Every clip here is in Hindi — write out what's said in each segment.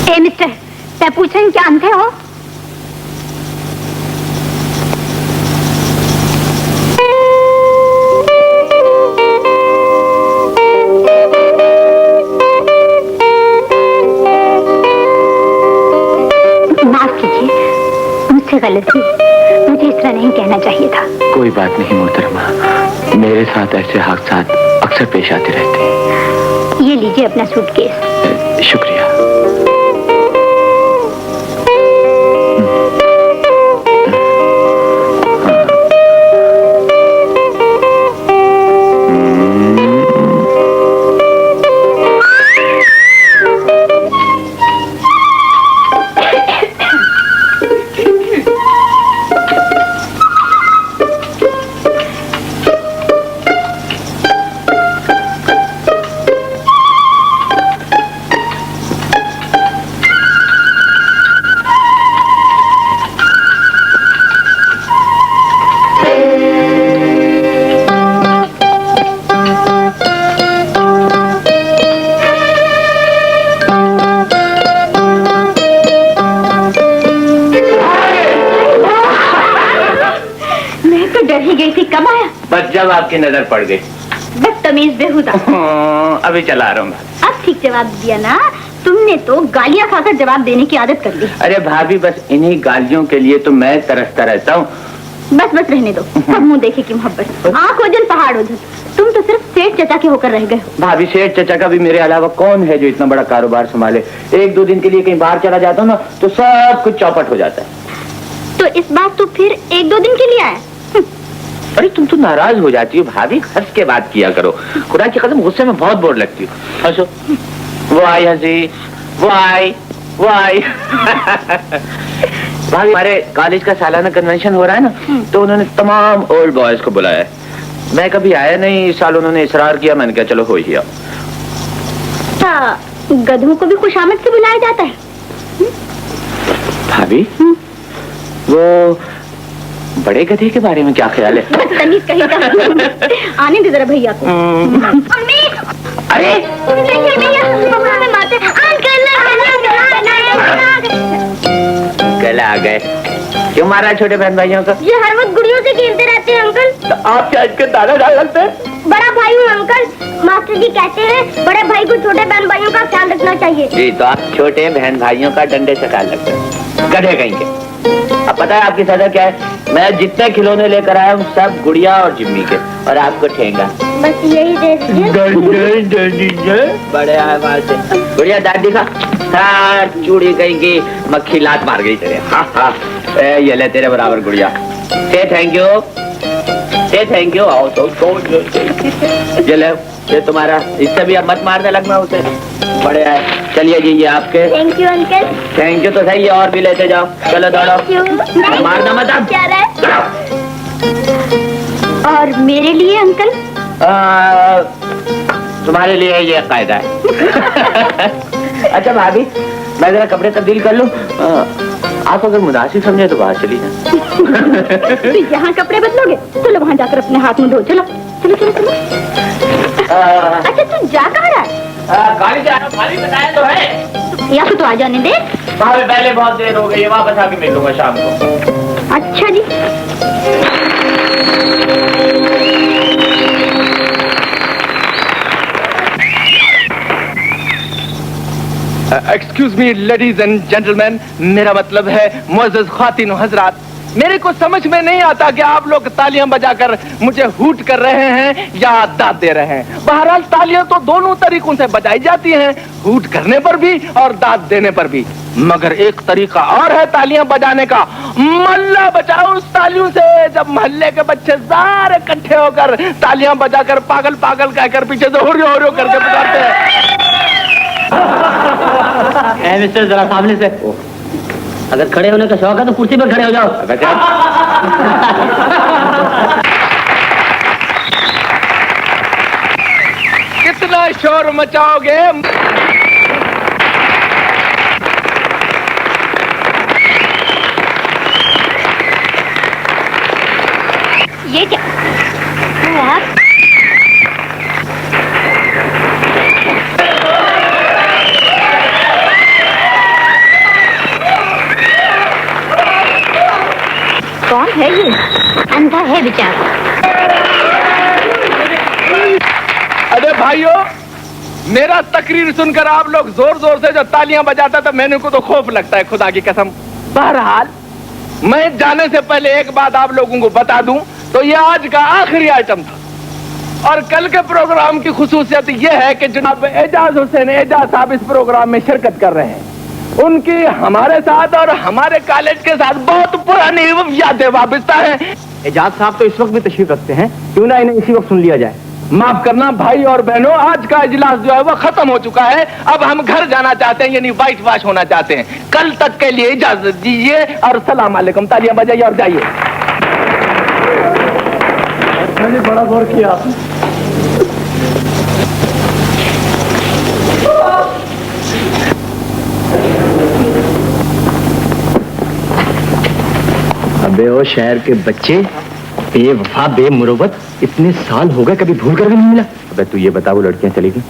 ए मिस्टर, मैं पूछें क्या अंधे हो? माफ कीजिए, मुझसे गलती, मुझे इस तरह नहीं कहना चाहिए था। कोई बात नहीं मोहतरमा, मेरे साथ ऐसे हादसात अक्सर पेश आते रहते हैं। ये लीजिए अपना सूटकेस। शुक्रिया। बस जब आपकी नजर पड़ गई। बदतमीज बेहुदा। अभी चला रहा हूँ। अब ठीक जवाब दिया ना? तुमने तो गालियाँ खाकर जवाब देने की आदत कर ली। अरे भाभी, बस इन्हीं गालियों के लिए तो मैं तरसता रहता हूँ। बस बस रहने दो, सब मुंह देखे की मोहब्बत। आँख ओझल पहाड़ ओझल, तुम तो सिर्फ सेठ चचा के होकर रह गए। भाभी, सेठ चचा का भी मेरे अलावा कौन है जो इतना बड़ा कारोबार संभाले? एक दो दिन के लिए कहीं बाहर चला जाता हूँ ना तो सब कुछ चौपट हो जाता है। तो इस बार तो फिर एक दो दिन के लिए आया? अरे तुम तो नाराज हो जाती हो भाभी, हंस के बात किया करो। खुदा की कसम, गुस्से में बहुत बोर लगती हो। हंसो। वो आई हंसी, वो आई, वो आई। भाभी, हमारे कॉलेज का सालाना कन्वेंशन हो रहा है ना, तो उन्होंने तमाम ओल्ड बॉयज को बुलाया है। मैं कभी आया नहीं, इस साल उन्होंने इसरार किया, मैंने कहा चलो हो ही आओ। गधों को भी खुशामद से बुलाया जाता है? भाभी, वो बड़े गधे के बारे में क्या ख्याल है? बदतमीज कहीं का। आने दे जरा भैया को। अम्मी! अरे कल आ गए। क्यों मारा छोटे बहन भाइयों को? ये हर वक्त गुड़ियों से खेलते रहते हैं अंकल। तो आप क्या इसके दादा डाल लगते हैं? बड़ा भाई हूँ अंकल, मास्टर जी कहते हैं बड़े भाई को छोटे बहन भाइयों का ख्याल रखना चाहिए। जी, तो आप छोटे बहन भाइयों का डंडे से ख्याल रखते हैं, गधे कहीं के। अब पता है आपकी सजा क्या है? मैं जितने खिलौने लेकर आया हूँ सब गुड़िया और जिम्मी के, और आपको ठेंगा। बस यही दे दीजिए। बड़े आवाज से गुड़िया दादी का चूड़ी कहीं की मक्खी लात मार गई तेरे। हाँ हाँ, ये ले तेरे बराबर गुड़िया। से थैंक यू, से थैंक यू। आओ तो ये ले, ये तुम्हारा। इससे भी अब मत मारने लगना उसे। बड़े आए। चलिए जी, ये आपके। Thank you uncle. Thank you तो सही है, और भी लेते जाओ। चलो दौड़ो, मारना मत अब। और मेरे लिए अंकल? तुम्हारे लिए ये कायदा है। अच्छा भाभी, मैं जरा कपड़े तब्दील कर लूं। आप अगर मुनासिब समझे तो बाहर चली जाए। तो यहाँ कपड़े बदलोगे? चलो वहाँ जाकर अपने हाथ में धो। चलो चलो चलो चलो। अच्छा तू जा कहाँ रहा है? गाड़ी जा रहा, भाभी बताया तो है। या तो आ जाने दे। भाभी पहले बहुत देर हो गई है, वापस आके मिल लूंगा शाम को। अच्छा जी। Excuse me ladies and gentleman, मेरा मतलब है मुअज़्ज़ज़ ख़वातीन और हज़रात, मेरे को समझ में नहीं आता कि आप लोग तालियां बजाकर मुझे हूट कर रहे हैं या दाद दे रहे हैं। बहरहाल तालियां तो दोनों तरीकों से बजाई जाती हैं, हूट करने पर भी और दाद देने पर भी। मगर एक तरीका और है तालियां बजाने का। मोहल्ला बचाओ उस तालियों से जब मोहल्ले के बच्चे सारे इकट्ठे होकर तालियां बजाकर पागल पागल कहकर पीछे से हुर्रियो करके बजाते हैं। मिस्टर, जरा सामने से। अगर खड़े होने का शौक है तो कुर्सी पर खड़े हो जाओ। कितना शोर मचाओगे? ये क्या? है बेचारा। अरे भाइयों, मेरा तकरीर सुनकर आप लोग जोर जोर से जो तालियां बजाता था, मैंने को तो खौफ लगता है, खुदा की कसम। बहरहाल, मैं जाने से पहले एक बात आप लोगों को बता दूं, तो ये आज का आखिरी आइटम था और कल के प्रोग्राम की खुसूसियत यह है कि जनाब एजाज हुसैन एजाज साहब इस प्रोग्राम में शिरकत कर रहे हैं। उनकी हमारे साथ और हमारे कॉलेज के साथ बहुत पुरानी यादें वाबस्ता है। एजाज साहब तो इस वक्त भी तशरीफ रखते हैं, क्यों ना इन्हें इसी वक्त सुन लिया जाए। माफ करना भाई और बहनों, आज का इजलास जो है वो खत्म हो चुका है। अब हम घर जाना चाहते हैं, यानी वाइट वॉश होना चाहते हैं। कल तक के लिए इजाजत दीजिए और सलाम अलैकुम। तालियां बजाइए और जाइए। मैंने बड़ा गौर किया आपने। अबे ओ शहर के बच्चे, बेवफा बेमुरवत, इतने साल हो गए कभी भूल कर भी नहीं मिला। अबे तू ये बता, वो लड़कियां चली गई?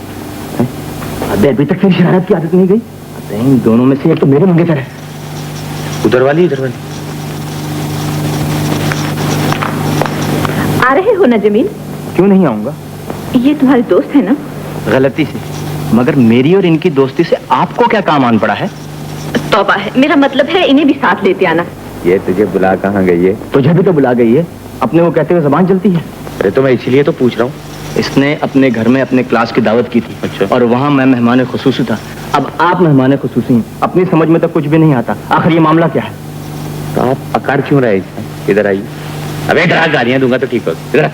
अबे अभी तक तेरी शरारत की आदत नहीं गई? अबे इन दोनों में से एक तो मेरे मंगेतर है। उधर वाली इधर वाली। आ रहे हो ना जमील? क्यों नहीं आऊंगा? ये तुम्हारे दोस्त है ना? गलती से, मगर मेरी और इनकी दोस्ती से आपको क्या काम आन पड़ा है? तौबा है, मेरा मतलब है इन्हें भी साथ लेते आना। ये तुझे बुला कहाँ गई है? तुझे भी तो बुला गई है, अपने वो कहते हुए जबान चलती है। अरे तो मैं इसीलिए तो पूछ रहा हूँ। इसने अपने घर में अपने क्लास की दावत की थी। अच्छा। और वहाँ मैं मेहमान खुसूसी था। अब आप मेहमान खुसूसी हैं, अपनी समझ में तो कुछ भी नहीं आता। आखिर ये मामला क्या है? तो आप अकड़ क्यों रहे? इधर आइए। अबे इधर गालियां दूंगा तो ठीक हो। इधर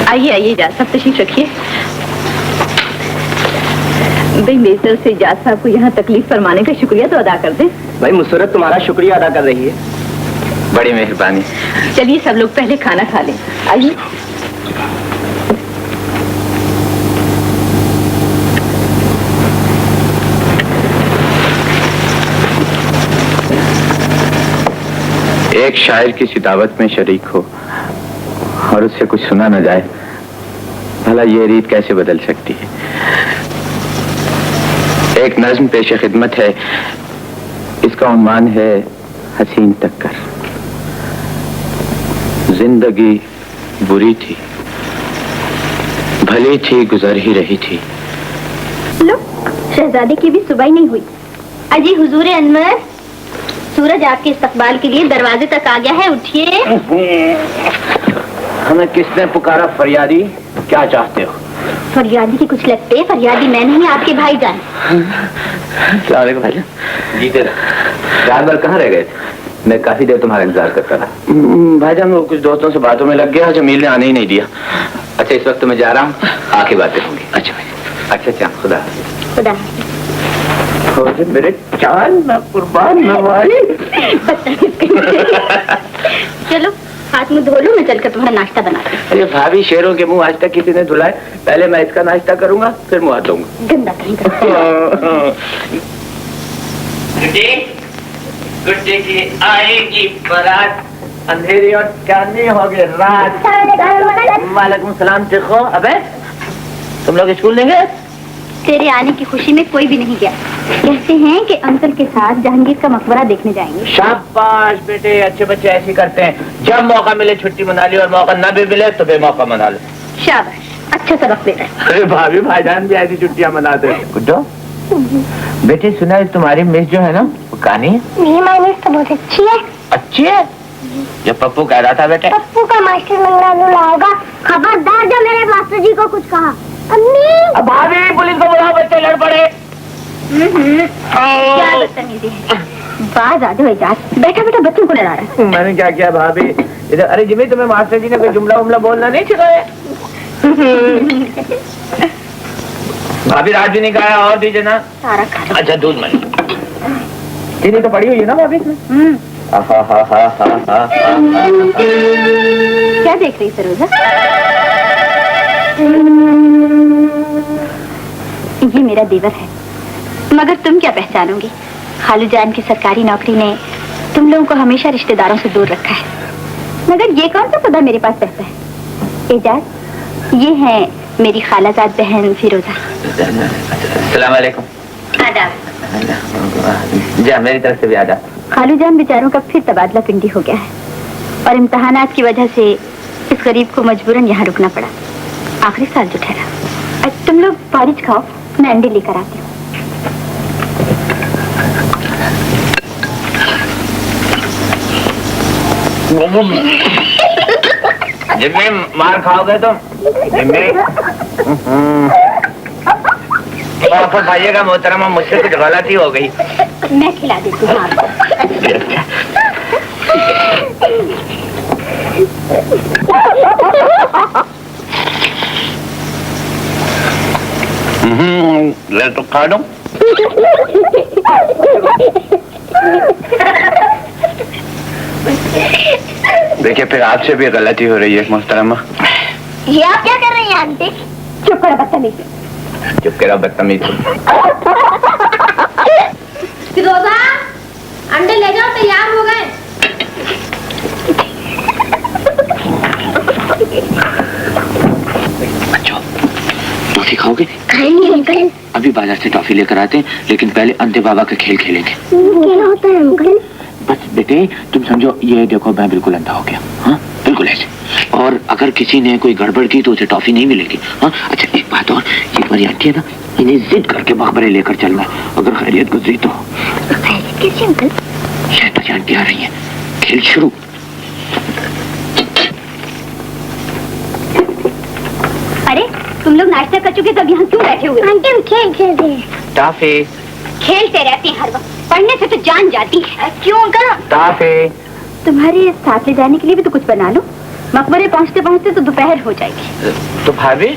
आइए आइए जा, सब तशरीफ रखिए। भाई मेरी तरफ से इजाज साहब को यहाँ तकलीफ फरमाने का शुक्रिया तो अदा कर दे। भाई मुसरत तुम्हारा शुक्रिया अदा कर रही है। बड़ी मेहरबानी। चलिए सब लोग पहले खाना खा लें। आइए। एक शायर की दावत में शरीक हो और उससे कुछ सुना न जाए, भला ये रीत कैसे बदल सकती है? एक नज्म पेश खिदमत है, इसका उन्वान है हसीन टक्कर। जिंदगी बुरी थी, भली थी, गुजर ही रही थी। लो, शहजादे की भी सुबह ही नहीं हुई। अजी हुजूर अनवर, सूरज आपके इस्तकबाल के लिए दरवाजे तक आ गया है, उठिए। हमें किसने पुकारा फरियादी? क्या चाहते हो? फरियादी की कुछ लगते, फरियादी मैं नहीं, आपके भाईजान। सलाम भाईजान। जी तेरा रात भर कहाँ रह गए थे? मैं काफी देर तुम्हारा इंतजार करता रहा। भाईजान वो कुछ दोस्तों से बातों में लग गया, जमील ने आने ही नहीं दिया। अच्छा इस वक्त मैं जा रहा हूँ, आके बातें होंगी। अच्छा भाई। अच्छा खुदा खुदा। मेरे चांद ना कुर्बान न भाई। चलो हाथ मुंह धो लो, मैं चलकर तुम्हारा नाश्ता बनाती हूँ। अरे भाभी, शेरों के मुंह आज तक किसी ने धुलाए? पहले मैं इसका नाश्ता करूंगा, फिर मुंह हाथ धोऊंगा। गंदा कहीं का। गुड्डे की आएगी बारात, अंधेरी और चांदनी हो गई रात। वालेकुम सलाम। देखो अबे तुम लोग स्कूल नहीं गए? तेरे आने की खुशी में कोई भी नहीं गया। कहते हैं कि अंकल के साथ जहांगीर का मकबरा देखने जाएंगे। शाबाश बेटे, अच्छे बच्चे ऐसे करते हैं। जब मौका मिले छुट्टी मना ली और मौका न भी मिले तो बेमौका मना लो। शाबाश, अच्छा सबक दे रहे हैं। अरे भाभी भाईजान भी ऐसी छुट्टियां मनाते हैं। गुड्डो बेटे, सुना है तुम्हारी मिस जो है ना वो कहानी है? मेरी माँ मिस तो बहुत अच्छी है। अच्छी है? जब पप्पू कह रहा था बेटे पप्पू का मास्टर मंगला लाएगा, खबरदार जब मेरे मास्टर जी को कुछ कहा। अम्मी। अब भाभी पुलिस को बुलाओ, बच्चे लड़ पड़े। क्या बदतमीजी है। बाज आ जाओ इजाज। बैठा बैठा बच्चों को डरा रहा है। मैंने क्या किया भाभी? इधर अरे जिमी, तुम्हें मास्टर जी ने कोई जुमला उमला बोलना नहीं सिखाया? भाभी रात भी नहीं खाया, और दीजिए ना। सारा खा लो। अच्छा दूध में चीनी तो पड़ी हुई है ना भाभी इसमें? क्या देख रही सरोजा? ये मेरा देवर है, मगर तुम क्या पहचानोगे? खालू जान की सरकारी नौकरी ने तुम लोगों को हमेशा रिश्तेदारों से दूर रखा है। मगर ये कौन सा सदा मेरे पास रहता है? एजाज, ये है मेरी खालाजाद बहन फिरोजा। अस्सलाम वालेकुम। जा मेरी तरफ से भी आजा। खालू जान बेचारों का फिर तबादला पिंडी हो गया है और इम्तहानात की वजह से इस गरीब को मजबूरन यहाँ रुकना पड़ा। आखिरी साल जो ठहरा। तुम लोग पारिज खाओ, मैं अंडे लेकर आती हूँ। जिम्मे मार खाओगे तुम, जिम्मे वापस आइएगा मोहतरमा, मुझसे कुछ गलती हो गई। मैं खिला देती हूँ आपको। ले तो खा दो। देखिए फिर आपसे भी गलती हो रही है मोहतरमा। ये आप क्या कर रही हैं आंटी? चुप करो बदतमीज। चुप करो बदतमीज। फिरोजा, अंडे ले जाओ, तैयार हो गए। बच्चों, टॉफी खाओगे? खाएंगे अंकल। अभी बाजार से टॉफी लेकर आते हैं, लेकिन पहले अंधे बाबा का खेल खेलेंगे। क्या होता है अंकल? बस बेटे तुम समझो, ये देखो मैं बिल्कुल अंधा हो गया। हाँ बिल्कुल ऐसे। और अगर किसी ने कोई गड़बड़ की तो उसे टॉफी नहीं मिलेगी। हाँ अच्छा एक बात और, ये तुम्हारी आंटी है ना, इन्हें जिद करके मकबरे लेकर चलना, अगर खैरियत गुजरी तो। खैरियत कैसी अंकल? शहनाज आंटी आ रही है, खेल शुरू। अरे तुम लोग नाश्ता कर चुके तब यहाँ क्यों बैठे हुए? आंटी हम खेल खेल रहे हैं। टॉफी खेलते रहते हैं हर वक्त, पढ़ने से तो जान जाती है। क्यों अंकल? टॉफी। तुम्हारे साथ ले जाने के लिए भी तो कुछ बना लो, मकबरे पहुँचते पहुँचते तो दोपहर हो जाएगी। तो भाभी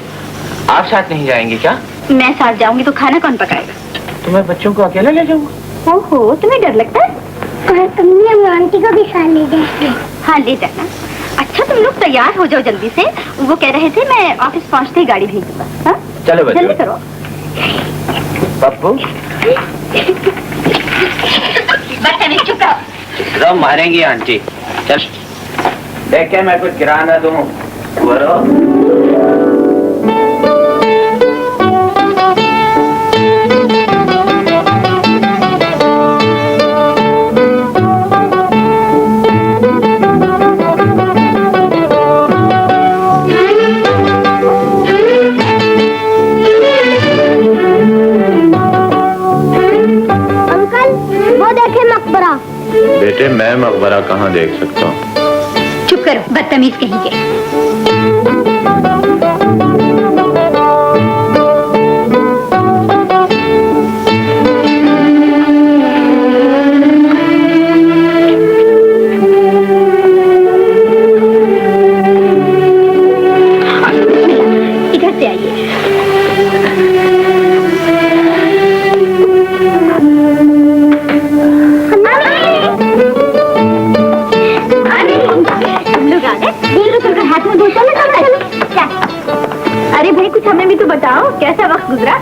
आप साथ नहीं जाएंगे क्या? मैं साथ जाऊंगी तो खाना कौन पकाएगा? तुम्हें बच्चों को अकेला ले जाऊंगा। ओहो, तुम्हें डर लगता है? तुमने आंटी को भी साथ ले जाएंगे। हाँ ले जाना। अच्छा तुम लोग तैयार हो जाओ जल्दी से, वो कह रहे थे मैं ऑफिस पहुँचते ही गाड़ी भेज दूंगा। हाँ? चलो बच्चों। जल्दी करो। पप्पू बदतमीज, चुप रहो। तो मारेंगी आंटी। चल देख के मैं कुछ गिरा ना दूं। बेटे मैं मकबरा कहाँ देख सकता हूँ? चुप करो बदतमीज कहीं के। इधर से आइए। अरे भाई कुछ हमें भी तो बताओ, कैसा वक्त गुजरा?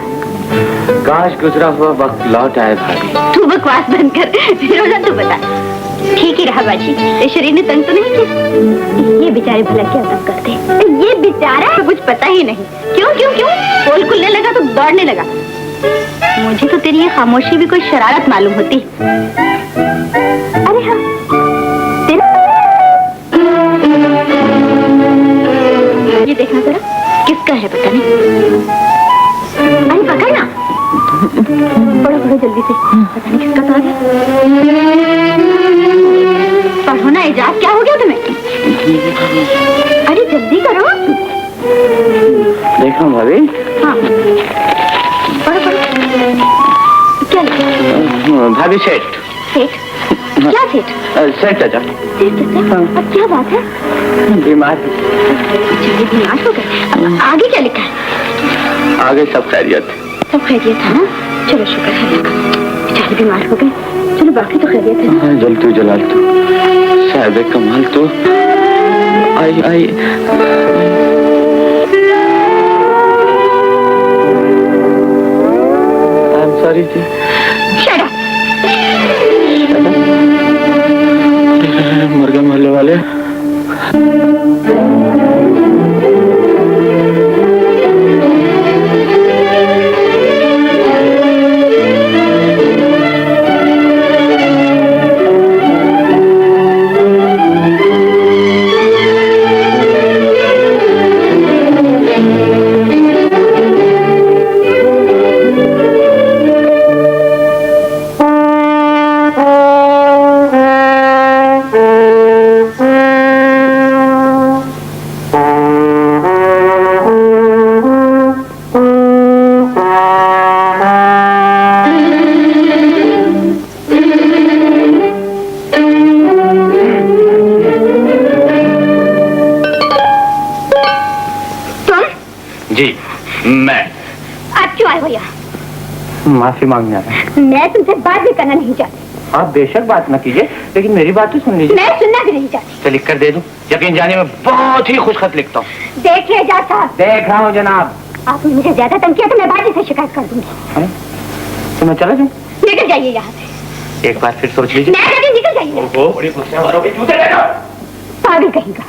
काश गुजरा हुआ वक्त लौट आए भाभी। तू बकवास बंद कर, फिरोजा तू बता। ठीक ही रहा बाजी, ये शरीर ने तंग तो नहीं किया? ये बेचारे भला क्या तंग करते हैं? ये बेचारा कुछ पता ही नहीं। क्यों क्यों क्यों? पोल खुलने लगा तो दौड़ने लगा। मुझे तो तेरी ये खामोशी भी कोई शरारत मालूम होती। अरे हाँ ये देखना जरा, किसका है पता नहीं। अरे पकड़ ना, पढ़ो पढ़ो जल्दी से, पता नहीं किसका था। पढ़ो ना एजाज, क्या हो गया तुम्हें? अरे जल्दी करो। देखो भाभी। हाँ पढ़ो पढ़ो। क्या लिखा? भाभी सेठ। सेठ? क्या सेठ? सेठ चाचा। सेठ चाचा? अब क्या बात है? बीमार। अच्छा बीमार हो गए। आगे क्या लिखा है? आगे सब खैरियत। सब खैरियत है ना? चलो शुक्र है अल्लाह का, बेचारे बीमार हो गए। चलो बाकी तो खैरियत है ना? जलतू जलाल तू साहब कमाल तो आई आई। I'm sorry ji. Shut up. मर गए मोहल्ले वाले। मैं। आप क्यों आए हो यहाँ? माफी मांगने आया। मैं तुमसे बात भी करना नहीं चाहती। आप बेशक बात न कीजिए, लेकिन मेरी बात तो सुन लीजिए। मैं सुनना भी नहीं चाहती। तो लिख कर दे दूं? यकीन जाने में बहुत ही खुश खत लिखता हूँ। देखिए जज साहब, देख रहा हूँ जनाब। आपने मुझे ज्यादा तंग किया तो मैं बाजी से शिकायत कर दूंगी। तो मैं चला जाऊँ? निकल जाइए यहाँ से। एक बार फिर सोच लीजिए। मैं कहती हूँ, निकल जाइए। ओहो, बड़ी खुशियाँ मारोगे, जूते लेकर। पागल कहेगा।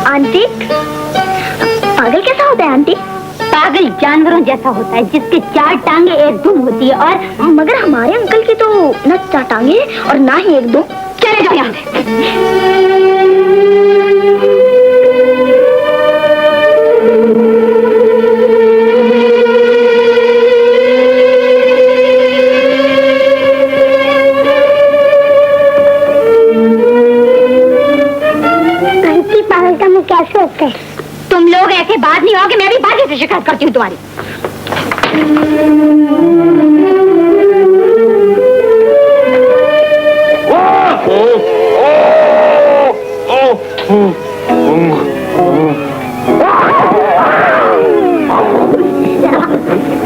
आंटी, पागल कैसा होता है आंटी? पागल जानवरों जैसा होता है, जिसके 4 टांगे एक दुम होती है। और मगर हमारे अंकल की तो न 4 टांगे और ना ही एक दुम। चले जाओ यहाँ से। कैसे होते हैं? तुम लोग ऐसे बात नहीं होगे, मैं भी बाजी से शिकायत करती हूँ तुम्हारी।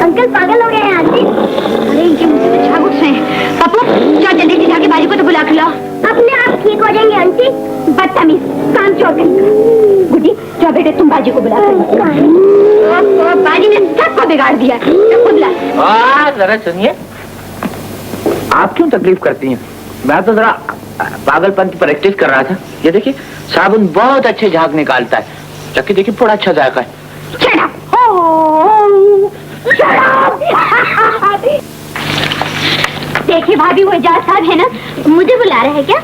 अंकल पागल हो गए हैं आंटी। अरे इनके मुंह से अच्छा गुस्से हैं। पप्पू जाओ जल्दी से जाके बाजी को तो बुला के लाओ। अपने आप ठीक हो जाएंगे आंटी। बदतमीज, काम चोर करेंगे। गुड्डी जाओ बेटे, तुम बाजी को बुला कर। बाजी ने सबको बिगाड़ दिया। तो खुद ला। जरा सुनिए, आप क्यों तकलीफ करती हैं? मैं तो जरा पागलपन की प्रैक्टिस कर रहा था। ये देखिए, साबुन बहुत अच्छे झाग निकालता है। चक्की देखिए, बड़ा अच्छा जायका है। देखिए भाभी, वो एजाज साहब है ना, मुझे बुला रहे हैं क्या?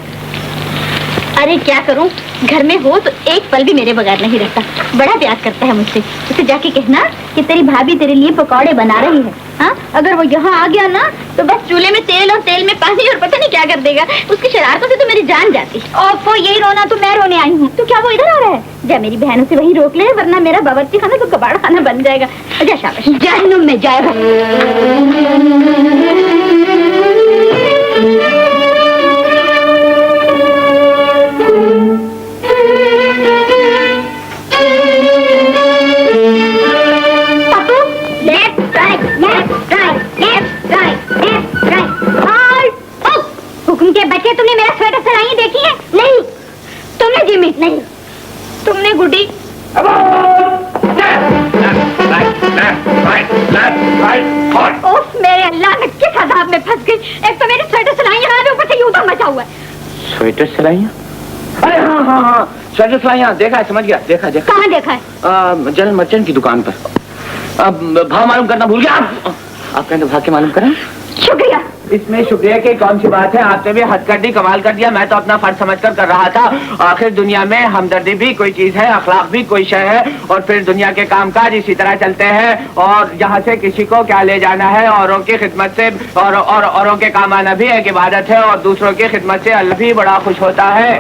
अरे क्या करूं, घर में हो तो एक पल भी मेरे बगैर नहीं रहता। बड़ा प्यार करता है मुझसे। उसे जाके कहना कि तेरी भाभी तेरे लिए पकौड़े बना रही है। हाँ, अगर वो यहाँ आ गया ना तो बस चूल्हे में तेल और तेल में पानी और पता नहीं क्या कर देगा। उसकी शरारतों से तो मेरी जान जाती। और वो यही रोना तो मैं रोने आई हूँ। तो क्या वो इधर आ रहा है? जा मेरी बहनों से वही रोक ले, वरना मेरा बावर्ची खाना तो कबाड़ खाना बन जाएगा। जा शाबाश, जहन्नुम में जाएगा। बच्चे, तुमने मेरा स्वेटर सिलाई देखी है? नहीं। तुमने जिमी? नहीं। तुमने गुड्डी? ओफ मेरे अल्लाह, मैं किस अज़ाब में फंस गई। एक तो मेरी स्वेटर सिलाई है, ऊपर से यूं तो मचा हुआ है। स्वेटर सिलाइयाँ? अरे हाँ हाँ हाँ, स्वेटर सिलाइयाँ देखा है, समझ गया। देखा देखा। कहाँ देखा है? जनरल मर्चेंट की दुकान पर। अब भाव मालूम करना भूल गया आप कहते भाग के मालूम करें। शुक्रिया। इसमें शुक्रिया की कौन सी बात है? आपने भी हथकड़ी कमाल कर दिया। मैं तो अपना फर्ज समझकर कर रहा था। आखिर दुनिया में हमदर्दी भी कोई चीज है, अखलाक भी कोई शय है, और फिर दुनिया के कामकाज इसी तरह चलते हैं। और यहाँ से किसी को क्या ले जाना है, औरों की खिदमत से और औरों के काम आना भी एक इबादत है, और दूसरों की खिदमत से अल्लाह भी बड़ा खुश होता है।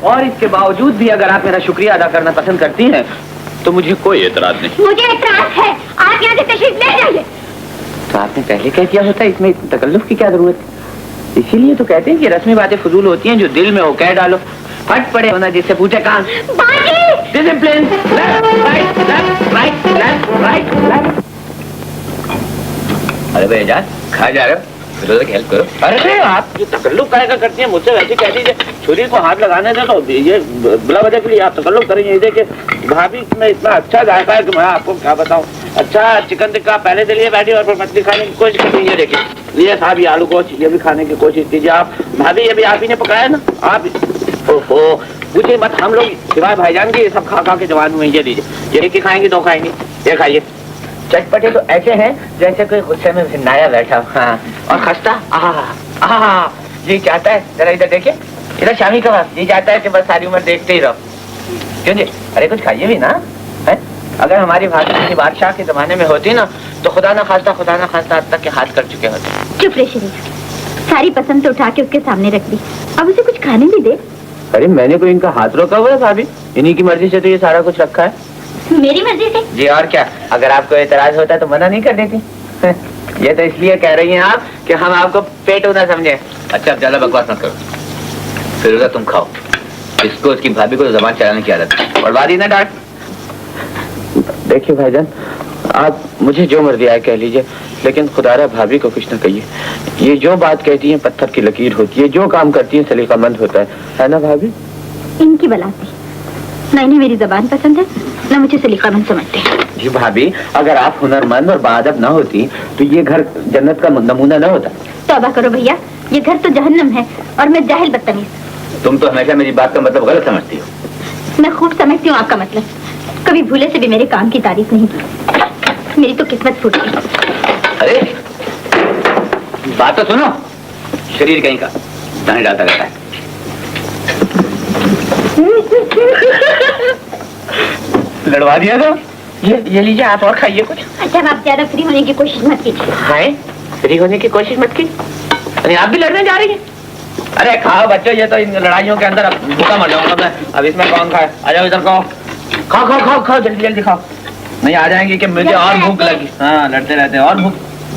और इसके बावजूद भी अगर आप मेरा शुक्रिया अदा करना पसंद करती हैं तो मुझे कोई एतराज नहीं। मुझे एतराज है। आप यहाँ से तशरीफ ले जाइए। तो आपने पहले क्या किया होता है, इसमें तकल्लुफ की क्या जरूरत है? इसीलिए तो कहते हैं कि रस्मी बातें फजूल होती हैं, जो दिल में हो कह डालो। फट पड़े होना जिससे पूछे कहाँ। Discipline, left right left right left right left. अरे भाई एजाज, कहाँ जा रहे हो? हेल्प करो। अरे आप ये तकल्लुफ काहे का करती हैं मुझसे? वैसे कह दीजिए छुरी को हाथ लगाने दे, तो ये बिला वजह के लिए आप तकल्लुफ करेंगे। देखिए भाभी में इतना अच्छा जायका है कि मैं आपको क्या बताऊं। अच्छा चिकन टिक्का पहले से लिए बैठी और फिर मछली खाने की कोशिश कर दीजिए। देखिए ये साहब, ये आलू गोश्त ये भी खाने की कोशिश कीजिए आप। भाभी ये भी आप ही ने पकाया ना? आप ओहो पूछिए मत, हम लोग सिवाय भाईजान के ये सब खा खा के जवान हुए। ये लीजिए, ये एक खाएंगे 2 खाएंगे, ये खाइए। चटपटे तो ऐसे हैं जैसे कोई गुस्से में भिन्नाया बैठा। हाँ, और खस्ता जी चाहता है, जरा इधर देखिए, इधर शामी कबाब जी चाहता है कि बस सारी उम्र देखते ही रहो। क्यों जी? अरे कुछ खाइए भी ना है? अगर हमारी भाभी बादशाह के जमाने में होती ना तो खुदा ना खास्ता अब तक के हाथ कर चुके होते। चुप रहे शरीफ, सारी पसंद तो उठा के उसके सामने रख दी, अब उसे कुछ खाने भी दे। अरे मैंने कोई इनका हाथ रोका हुआ है भाभी? इन्हीं की मर्जी से तो ये सारा कुछ रखा है। मेरी मर्जी से? जी और क्या, अगर आपको एतराज होता तो मना नहीं कर देती। ये तो इसलिए कह रही हैं आप कि हम आपको पेटू ना समझे। अच्छा अब ज्यादा बकवास मत करो, फिर तुम खाओ। इसको उसकी भाभी को जबान चलाने की आदत है, और बात ही ना डांट। देखिए भाईजान, आप मुझे जो मर्जी आए कह लीजिए, लेकिन खुदारा भाभी को कुछ ना कहिए। ये जो बात कहती है पत्थर की लकीर होती है, जो काम करती है सलीकामंद होता है ना भाभी? इनकी बलाती न इन्हें मेरी जबान पसंद है न मुझे सलीकामंद समझते। जी भाभी, अगर आप हुनरमंद और बाअदब ना होती तो ये घर जन्नत का नमूना ना होता। तौबा करो भैया, ये घर तो जहन्नम है और मैं जाहिल बदतमीज। तुम तो हमेशा मेरी बात का मतलब गलत समझती हो। मैं खूब समझती हूँ आपका मतलब। कभी भूले से भी मेरे काम की तारीफ नहीं की। मेरी तो किस्मत फूट गई। अरे बात तो सुनो, शरीर कहीं का दाने डालता रहता है। लड़वा दिया तो ये लीजिए, आप और खाइए कुछ। अच्छा आप ज्यादा फ्री होने की कोशिश मत कीजिए। हाय, फ्री होने की कोशिश मत की। अरे आप भी लड़ने जा रही हैं? अरे खाओ बच्चों, ये तो इन लड़ाइयों के अंदर भूखा मर जाऊंगा मैं। अब इसमें कौन खाए? आ जाओ इधर, खाओ खाओ खाओ खाओ खाओ, जल्दी जल्दी खाओ। नहीं आ जाएंगे कि मुझे और भूख लगी। हाँ लड़ते रहते हैं और भूख।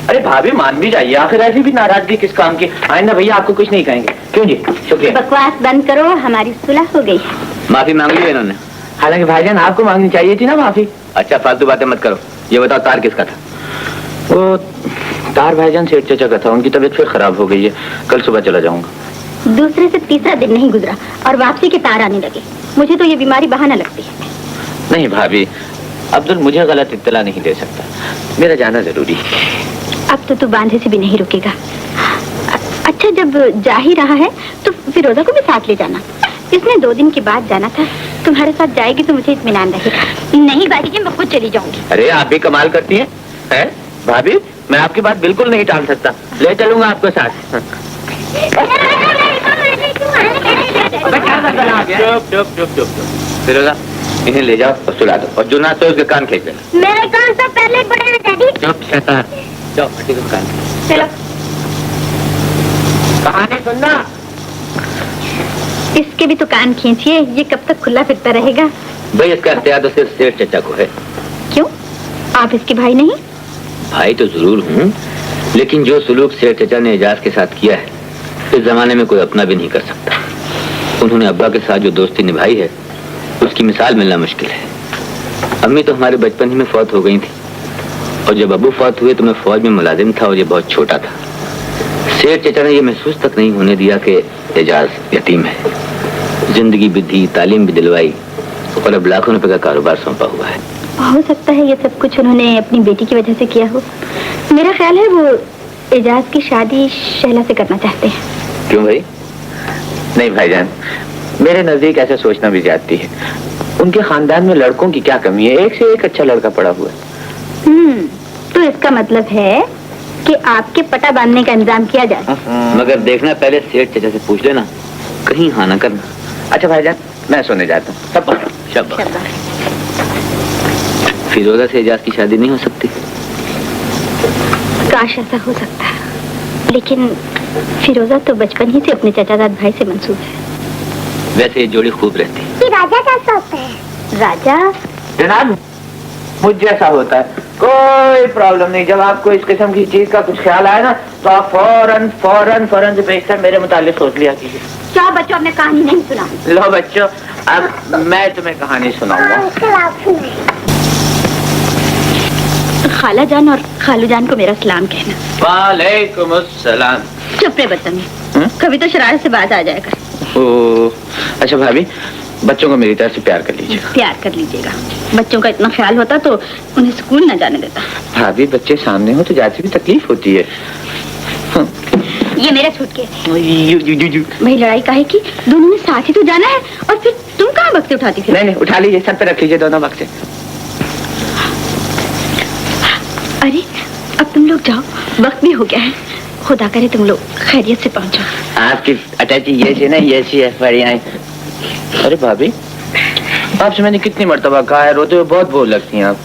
अरे भाभी मान भी जाइए, आखिर ऐसी भी नाराजगी किस काम की? आए ना भैया, आपको कुछ नहीं कहेंगे। क्यों जी? शुक्रिया। बकवास बंद करो, हमारी सुलह हो गई है। माफी मांग ली इन्होंने। हालांकि भाईजान आपको मांगनी चाहिए थी ना माफी। अच्छा फालतू बातें मत करो, ये बताओ तार किसका था? वो तार भाईजान सेठ चाचा का था, उनकी तबीयत फिर खराब हो गई है, कल सुबह चला जाऊंगा। दूसरे से तीसरा दिन नहीं गुजरा और वापसी के तार आने लगे। मुझे तो ये बीमारी बहाना लगती है। नहीं भाभी, अब्दुल मुझे गलत इत्तला नहीं दे सकता, मेरा जाना जरूरी है। अब तो तू बांधे से भी नहीं रुकेगा। अच्छा जब जा ही रहा है तो फिरोजा को भी साथ ले जाना। इसने 2 दिन के बाद जाना था। तुम्हारे साथ जाएगी तो मुझे इत्मीनान रहेगा। नहीं बाजी जी, मैं खुद चली जाऊंगी। अरे आप भी कमाल करती हैं, हैं? भाभी मैं आपकी बात बिल्कुल नहीं टाल सकता, ले चलूंगा आपके साथ। चुप चुप चुप चुप, फिरोजा इन्हें ले जाओ और सुला दो, और जो ना तो उसके कान खींच देना। मेरे कान तो पहले ही पड़े हैं डैडी। चुप शैतान, जाओ हटी तुम कान। चलो कहानी सुनना। इसके भी तो कान खींचिए, ये कब तक खुला फिरता रहेगा? भाई इसका इख्तियार तो सिर्फ सेठ चचा को है। क्यों, आप इसके भाई नहीं? भाई तो जरूर हूँ, लेकिन जो सुलूक सेठ चचा ने एजाज के साथ किया है इस जमाने में कोई अपना भी नहीं कर सकता। उन्होंने अब्बा के साथ जो दोस्ती निभाई है उसकी मिसाल मिलना मुश्किल है। अम्मी तो हमारे बचपन ही में फौत हो गई थी, और जब अबू फौत हुए तो मैं फौज में मुलाजिम था और ये बहुत छोटा था। सेठ चचा ने ये महसूस तक नहीं होने दिया कि एजाज यतीम है। जिंदगी भी दी, तालीम भी दिलवाई, और अब लाखों रुपए का कारोबार सौंपा हुआ है। हो सकता है ये सब कुछ उन्होंने अपनी बेटी की वजह से किया हो। मेरा ख्याल है वो एजाज की शादी शहला से करना चाहते हैं। क्यों भाई? नहीं भाईजान, मेरे नजदीक ऐसा सोचना भी ज्यादती है। उनके खानदान में लड़कों की क्या कमी है, एक से एक अच्छा लड़का पड़ा हुआ है। तो इसका मतलब है कि आपके पटा बांधने का इंतजाम किया जाए। मगर देखना पहले सेठ चचा से पूछ लेना, कहीं हाँ ना करना। अच्छा भाईजान, मैं सोने जाता हूँ। सब शाबाश। फिरोजा से एजाज की शादी नहीं हो सकती? काश ऐसा हो सकता है, लेकिन फिरोजा तो बचपन ही से अपने चचाजाद भाई से मंसूब है। वैसे ये जोड़ी खूब रहती है। कि राजा कैसा होता है? राजा जनाब मुझ जैसा होता है, कोई प्रॉब्लम नहीं। जब आपको इस किस्म की चीज का कुछ ख्याल आए ना तो आप फौरन फौरन फौरन से बेहतर मेरे मुतालिक सोच लिया कीजिए। क्या बच्चों, आपने कहानी नहीं सुना? लो बच्चों, अब मैं तुम्हें कहानी सुनाऊंगा। खाला जान और खालू जान को मेरा सलाम कहना। वालेकुम अस्सलाम। चुप रे बदतमीज, कभी तो शरारत से बात आ जाएगा। अच्छा भाभी, बच्चों को मेरी तरफ से प्यार कर लीजिएगा। प्यार कर लीजिएगा। बच्चों का इतना ख्याल होता तो उन्हें स्कूल न जाने देता। भाभी बच्चे सामने हो तो जाती भी तकलीफ होती है। ये मेरा सूटकेस है। भाई लड़ाई काहे की? दोनों ने साथ ही तो जाना है, और फिर तुम कहाँ बक्से उठाती फिर? नहीं नहीं, उठा लीजिए, सर पे रख लीजिए दोनों बक्से। अरे अब तुम लोग जाओ, वक्त भी हो गया है। खुदा करे तुम लोग खैरियत से पहुंचो। आपकी अटैची ये सी ना, ये सी है बढ़िया। अरे भाभी, आपसे मैंने कितनी मर्तबा कहा है, रोते हुए बहुत बोल लगती हैं आप।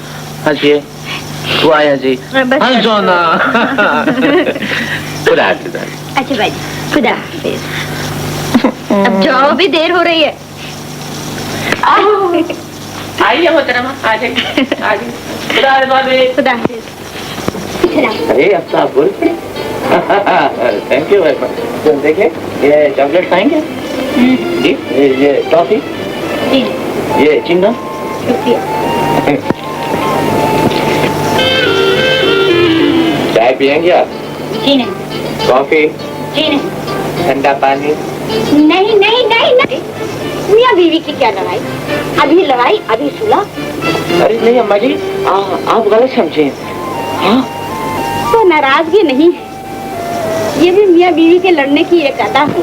हंसिए, वो आया जी, हंसो ना। खुदा हाफिज़। अच्छा भाई, खुदा हाफिज़। अब जाओ, भी देर हो रही है। आइए मोहतरमा, आ जाइए, आ जाइए। खुदा हाफिज़ भाभी। खुदा हाफिज़। अरे अब तो आप बोल पड़े। Thank you very much. तो देखिए ये चॉकलेट खाएंगे जी, ये टॉफी, जी ये चिंगम। शुक्रिया। चाय पियेंगे आप? जी नहीं। कॉफी? जी नहीं। ठंडा पानी? नहीं नहीं नहीं नहीं। मियाँ बीवी की क्या लड़ाई, अभी लड़ाई अभी सुलह। अरे नहीं अम्मा जी, आप गलत समझे। हाँ तो नाराजगी नहीं है, ये भी मियाँ बीवी के लड़ने की एक अदा है।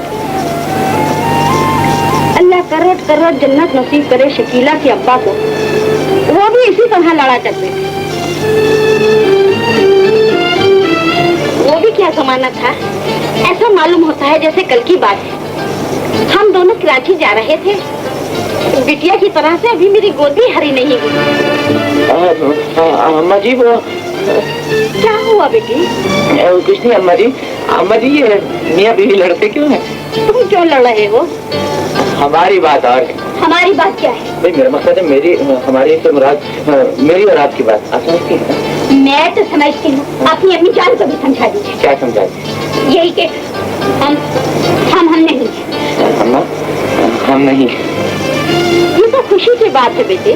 अल्लाह करोड़ करोड़ जन्नत नसीब करे शकीला के अब्बा को, वो भी इसी तरह लड़ा करते थे। वो भी क्या जमाना था, ऐसा मालूम होता है जैसे कल की बात है। हम दोनों कराची जा रहे थे, बिटिया की तरह से अभी मेरी गोदी हरी नहीं हुई। अम्मा जी वो क्या हुआ बेटी? कुछ नहीं अम्मा जी। अम्मा जी ये मियाँ बीवी लड़ते क्यों हैं? तुम क्यों लड़ रहे हो? हमारी बात और है। हमारी बात क्या है? भाई मेरा मकसद है मेरी हमारी से मुराद मेरी और आपकी बात। आप समझती हैं? मैं तो समझती हूँ, अपनी अम्मी जान को भी समझा दीजिए। क्या समझाते? यही कि हम नहीं। अम्मा हम नहीं। ये तो खुशी की बात है बेटे,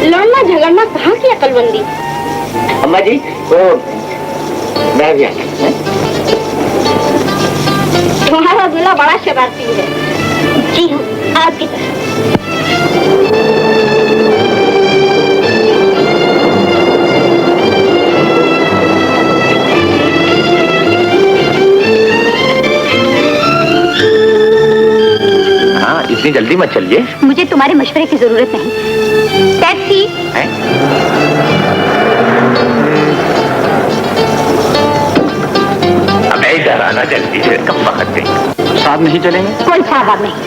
लड़ना झगड़ना कहाँ की अकलबंदी। अम्मा जी वो मैं भी आता हूँ। तुम्हारा दूल्हा बड़ा शरारती है। जी हाँ, आपकी तरह। हाँ इतनी जल्दी मत चलिए। मुझे तुम्हारे मशवरे की जरूरत नहीं। टैक्सी। अब इधर आना जल्दी से, कब वक्त नहीं। साहब नहीं चलेंगे? कोई साहब नहीं।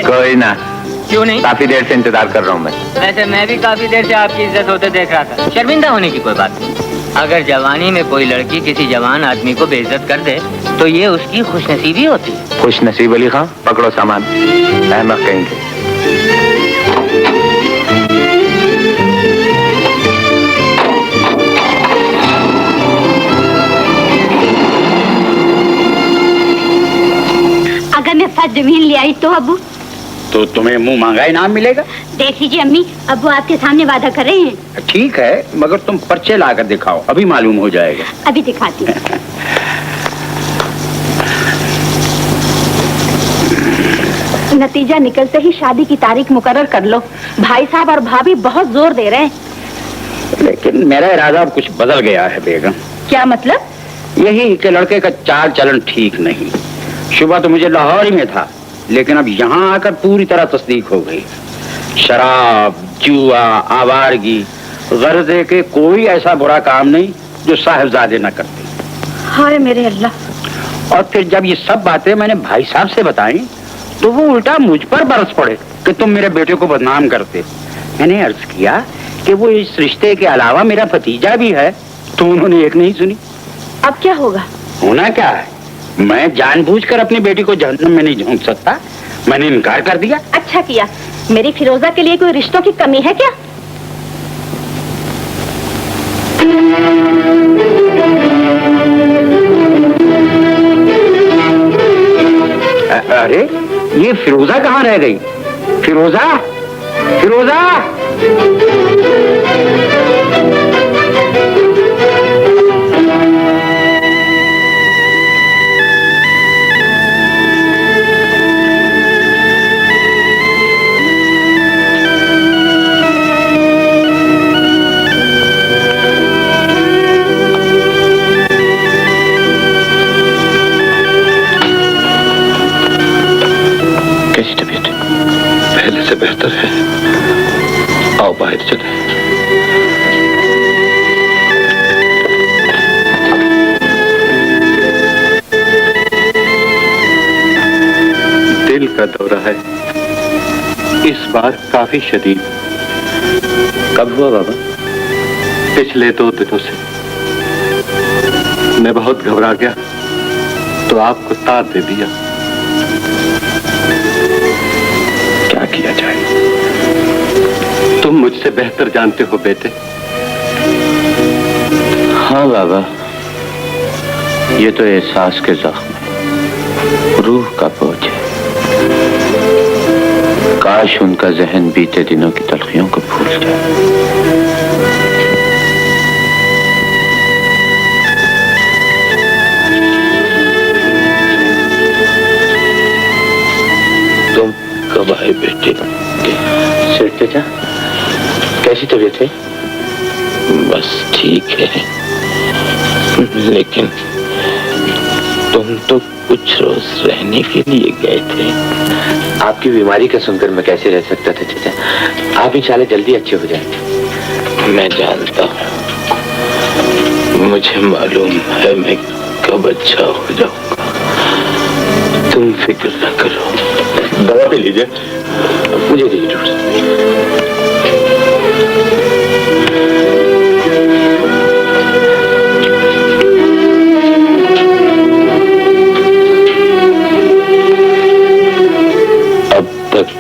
कोई ना, क्यों नहीं? काफी देर से इंतजार कर रहा हूँ मैं। वैसे मैं भी काफी देर से आपकी इज्जत होते देख रहा था। शर्मिंदा होने की कोई बात नहीं। अगर जवानी में कोई लड़की किसी जवान आदमी को बेइज्जत कर दे तो ये उसकी खुशनसीबी होती है। खुश नसीब अली खां, पकड़ो सामान। अहमद कहेंगे। अगर मैं फर्स्ट जमीन ले आई तो अब्बू? तो तुम्हें मुंह मांगा इनाम मिलेगा। देख लीजिए अम्मी, अब्बू आपके सामने वादा कर रहे हैं। ठीक है, मगर तुम पर्चे लाकर दिखाओ, अभी मालूम हो जाएगा। अभी दिखाती हूँ। नतीजा निकलते ही शादी की तारीख मुकर्रर कर लो। भाई साहब और भाभी बहुत जोर दे रहे हैं। लेकिन मेरा इरादा अब कुछ बदल गया है बेगम। क्या मतलब? यही कि लड़के का चाल चलन ठीक नहीं। सुबह तो मुझे लाहौर ही में था, लेकिन अब यहाँ आकर पूरी तरह तस्दीक हो गई। शराब, जुआ, आवारगी, गर्जे के कोई ऐसा बुरा काम नहीं जो साहिबजादे न करते। हाय मेरे अल्लाह। और फिर जब ये सब बातें मैंने भाई साहब से बताई तो वो उल्टा मुझ पर बरस पड़े कि तुम मेरे बेटे को बदनाम करते। मैंने अर्ज किया कि वो इस रिश्ते के अलावा मेरा भतीजा भी है, तो उन्होंने एक नहीं सुनी। अब क्या होगा? होना क्या है, मैं जानबूझकर अपनी बेटी को जहन्नम में नहीं झोंक सकता। मैंने इनकार कर दिया। अच्छा किया। मेरी फिरोजा के लिए कोई रिश्तों की कमी है क्या? अरे ये फिरोजा कहाँ रह गई? फिरोजा, फिरोजा। पहले से बेहतर है। आओ बाहर चले। दिल का दौरा है, इस बार काफी शदीद। कब हुआ बाबा? पिछले 2 दिनों से मैं बहुत घबरा गया तो आपको तार दे दिया। क्या किया जाए? तुम मुझसे बेहतर जानते हो बेटे। हाँ बाबा, ये तो एहसास के जख्म, रूह का बोझ है। काश उनका जहन बीते दिनों की तलखियों को भूल जाए। तुम कब आए बेटे? सेठ चाचा, कैसी तबीयत है? बस ठीक है, लेकिन तुम तो कुछ रोज रहने के लिए गए थे। आपकी बीमारी का सुनकर मैं कैसे रह सकता था चाचा? आप इंशाल्लाह जल्दी अच्छे हो जाएंगे। मैं जानता हूँ, मुझे मालूम है मैं कब अच्छा हो जाऊंगा। तुम फिक्र न करो। दवा भी लीजिए। मुझे दीजिए।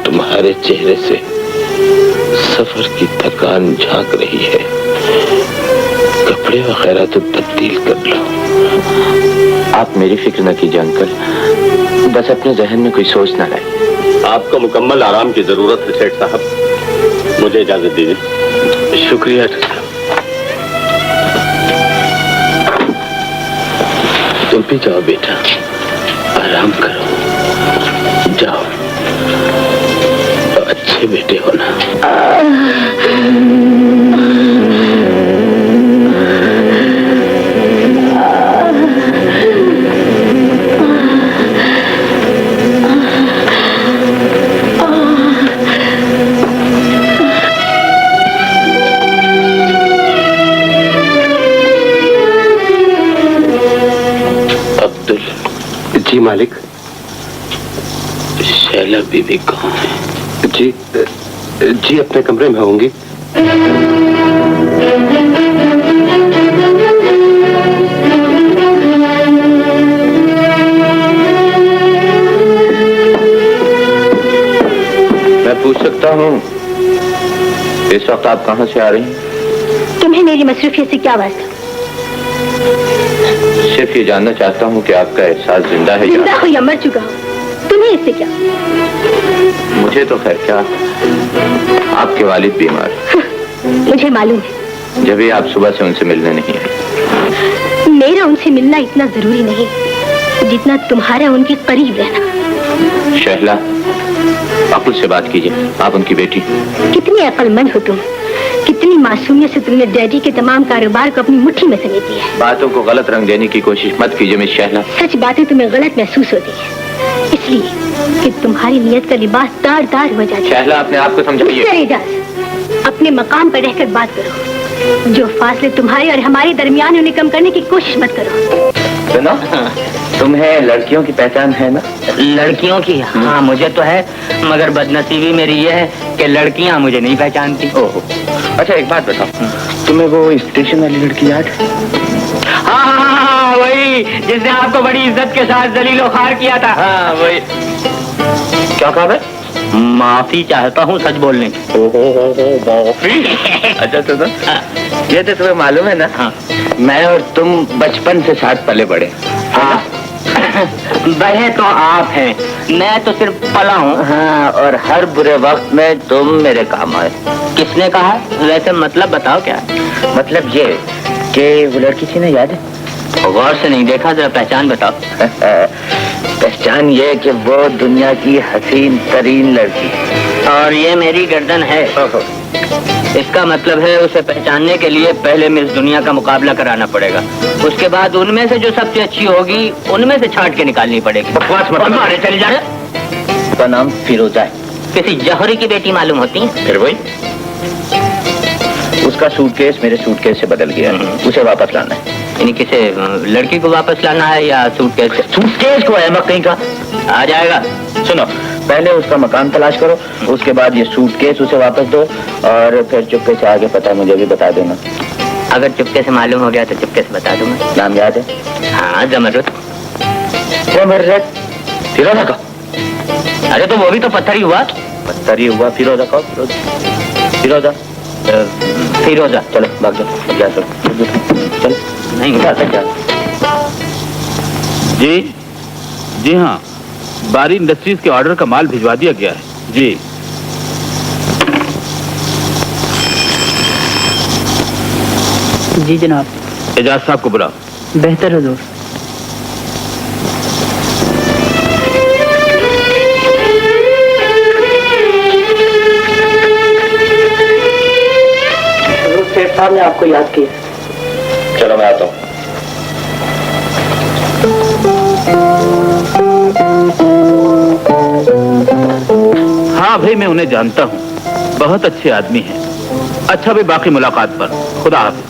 तुम्हारे चेहरे से सफर की थकान झांक रही है। कपड़े वगैरह तो तब्दील कर लो। आप मेरी फिक्र न कीजिए अंकल, बस अपने जहन में कोई सोच ना लाए। आपको मुकम्मल आराम की जरूरत है सेठ साहब, मुझे इजाजत दीजिए। शुक्रिया साहब। तुम भी जाओ बेटा, आराम करो, जाओ। अच्छे बेटे हो ना। अब्दुल। जी मालिक। शैला बीबी कहाँ है? जी अपने कमरे में होंगी। मैं पूछ सकता हूँ इस वक्त आप कहाँ से आ रही हैं? तुम्हें मेरी मसरूफियत से क्या वास्ता? सिर्फ ये जानना चाहता हूँ कि आपका एहसास जिंदा है जिंदा हो या मर चुका हो, तुम्हें इससे क्या? मुझे तो खैर क्या, आपके वालिद बीमार। मुझे मालूम है। जब भी आप सुबह से उनसे मिलने नहीं आए। मेरा उनसे मिलना इतना जरूरी नहीं जितना तुम्हारा उनके करीब रहना। शहला, अक्ल से बात कीजिए, आप उनकी बेटी। कितनी अक्लमंद हो तुम, कितनी मासूमियत से तुमने डैडी के तमाम कारोबार को अपनी मुट्ठी में समेट लिया है। बातों को गलत रंग देने की कोशिश मत कीजिए मिस शहला। सच बातें तुम्हें गलत महसूस होती है इसलिए कि तुम्हारी नियत का लिबास तार-तार हो जाता है। शहला, अपने आप को समझाइए। अपने मकाम पर रहकर बात करो। जो फासले तुम्हारे और हमारे दरमियान उन्हें कम करने की कोशिश मत करो। सुनो, तुम्हें लड़कियों की पहचान है ना? लड़कियों की? हाँ मुझे तो है, मगर बदनसीबी मेरी ये है कि लड़कियाँ मुझे नहीं पहचानती। ओहो, अच्छा एक बात बताओ, तुम्हें वो स्टेशन वाली लड़की याद है? हाँ, वही जिसने आपको बड़ी इज्जत के साथ जलीलो खार किया था। हाँ वही। क्या कहा? माफी चाहता हूँ सच बोलने की। माफी? अच्छा सुनो, ये तो तुम्हें मालूम है ना? हाँ। मैं और तुम बचपन से साथ पले बड़े। हाँ। बहे तो आप हैं, मैं तो सिर्फ पला हूँ। हाँ, और हर बुरे वक्त में तुम मेरे काम आए। किसने कहा? वैसे मतलब बताओ क्या? मतलब ये कि वो लड़की थी ना, याद है? गौर से नहीं देखा, जरा पहचान बताओ। पहचान ये कि वो दुनिया की हसीन तरीन लड़की और ये मेरी गर्दन है। इसका मतलब है उसे पहचानने के लिए पहले मिस दुनिया का मुकाबला कराना पड़ेगा, उसके बाद उनमें से जो सबसे अच्छी होगी उनमें से छांट के निकालनी पड़ेगी। बकवास मत मारे चले जा रहे। उसका नाम फिरोजा है। किसी जौहरी की बेटी मालूम होती है? फिर वही, उसका सूटकेस मेरे सूटकेस से बदल गया, उसे वापस लाना है। यानी किसे लड़की को वापस लाना है या सूटकेस? सूटकेस को है कहीं का आ जाएगा। सुनो, पहले उसका मकान तलाश करो, उसके बाद ये सूटकेस उसे वापस दो और फिर चुपके से आगे पता मुझे भी बता देना। अगर चुपके से मालूम हो गया तो चुपके से बता दूंगा। नाम याद है? हाँ, जमरुद। जमरुद फिरोजा का? अरे तो वो भी तो पत्थर ही हुआ। पत्थर ही हुआ, फिरोजा का? फिरोजा फिरोजा। चलो भाग जाओ, क्या चलो नहीं क्या क्या? जी हाँ, बारी इंडस्ट्रीज के ऑर्डर का माल भिजवा दिया गया है। जी जी जनाब। एजाज साहब को बुलाओ। बेहतर हुजूर। सेठ साहब ने आपको याद किया। चलो मैं आता हूँ। हाँ भाई, मैं उन्हें जानता हूँ, बहुत अच्छे आदमी हैं। अच्छा भाई, बाकी मुलाकात पर। खुदा हाफिज।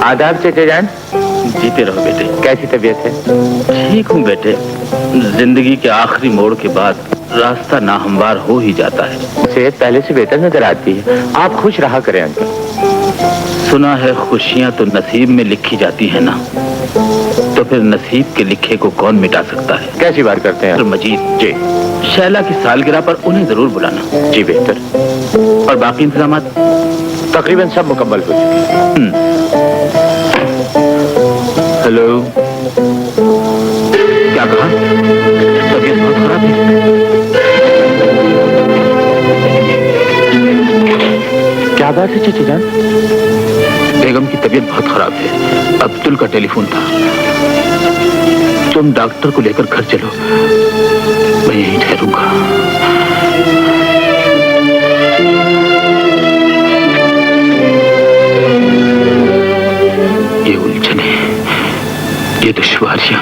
आदाब चेचे जान। जीते रहो बेटे। कैसी तबीयत है? ठीक हूँ बेटे। जिंदगी के आखिरी मोड़ के बाद रास्ता नाहमवार हो ही जाता है। सेहत पहले से बेहतर नजर आती है। आप खुश रहा करें अंकल। सुना है खुशियां तो नसीब में लिखी जाती है ना, तो फिर नसीब के लिखे को कौन मिटा सकता है? कैसी बात करते हैं मजीद जी? शैला की सालगिरह पर उन्हें जरूर बुलाना। जी बेहतर। और बाकी इंतजाम तकरीबन सब मुकम्मल हो चुके हैं। हेलो, क्या कहा? तबीयत बहुत खराब है। क्या बात है चाचा जान? बेगम की तबीयत बहुत खराब है। अब्दुल का टेलीफोन था। तुम डॉक्टर को लेकर घर चलो, मैं यहीं ठहरूंगा। ये उलझने, ये दुश्वारियां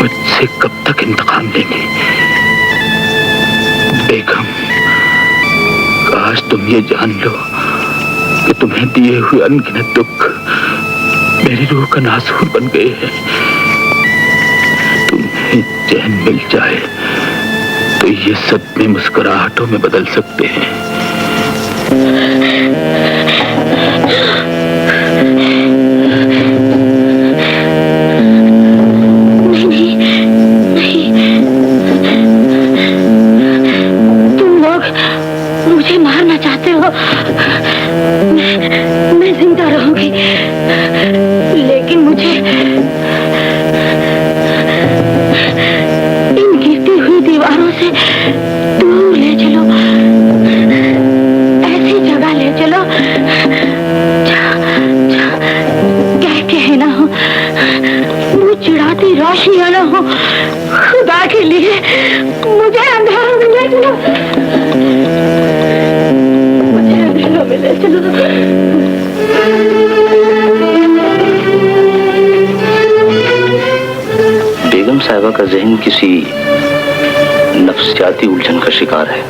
मुझसे कब तक इंतकाम लेंगे? बेगम, काश तुम ये जान लो कि तुम्हें दिए हुए अनगिनत दुख मेरी रूह का नासूर बन गए हैं। तुम्हें चैन मिल जाए तो ये सदमे मुस्कुराहटों में बदल सकते हैं। मुझे मारना चाहते हो? मैं जिंदा रहूंगी, लेकिन मुझे इन गिरती हुई दीवारों से दूर ले चलो। ऐसी जगह ले चलो कह के ना हो, मुझ चिढ़ाती रोशनियां ना हो। खुदा के लिए मुझे अंधेरों में ले चलो। बेगम साहिबा का जहन किसी नफ्सियाती उलझन का शिकार है।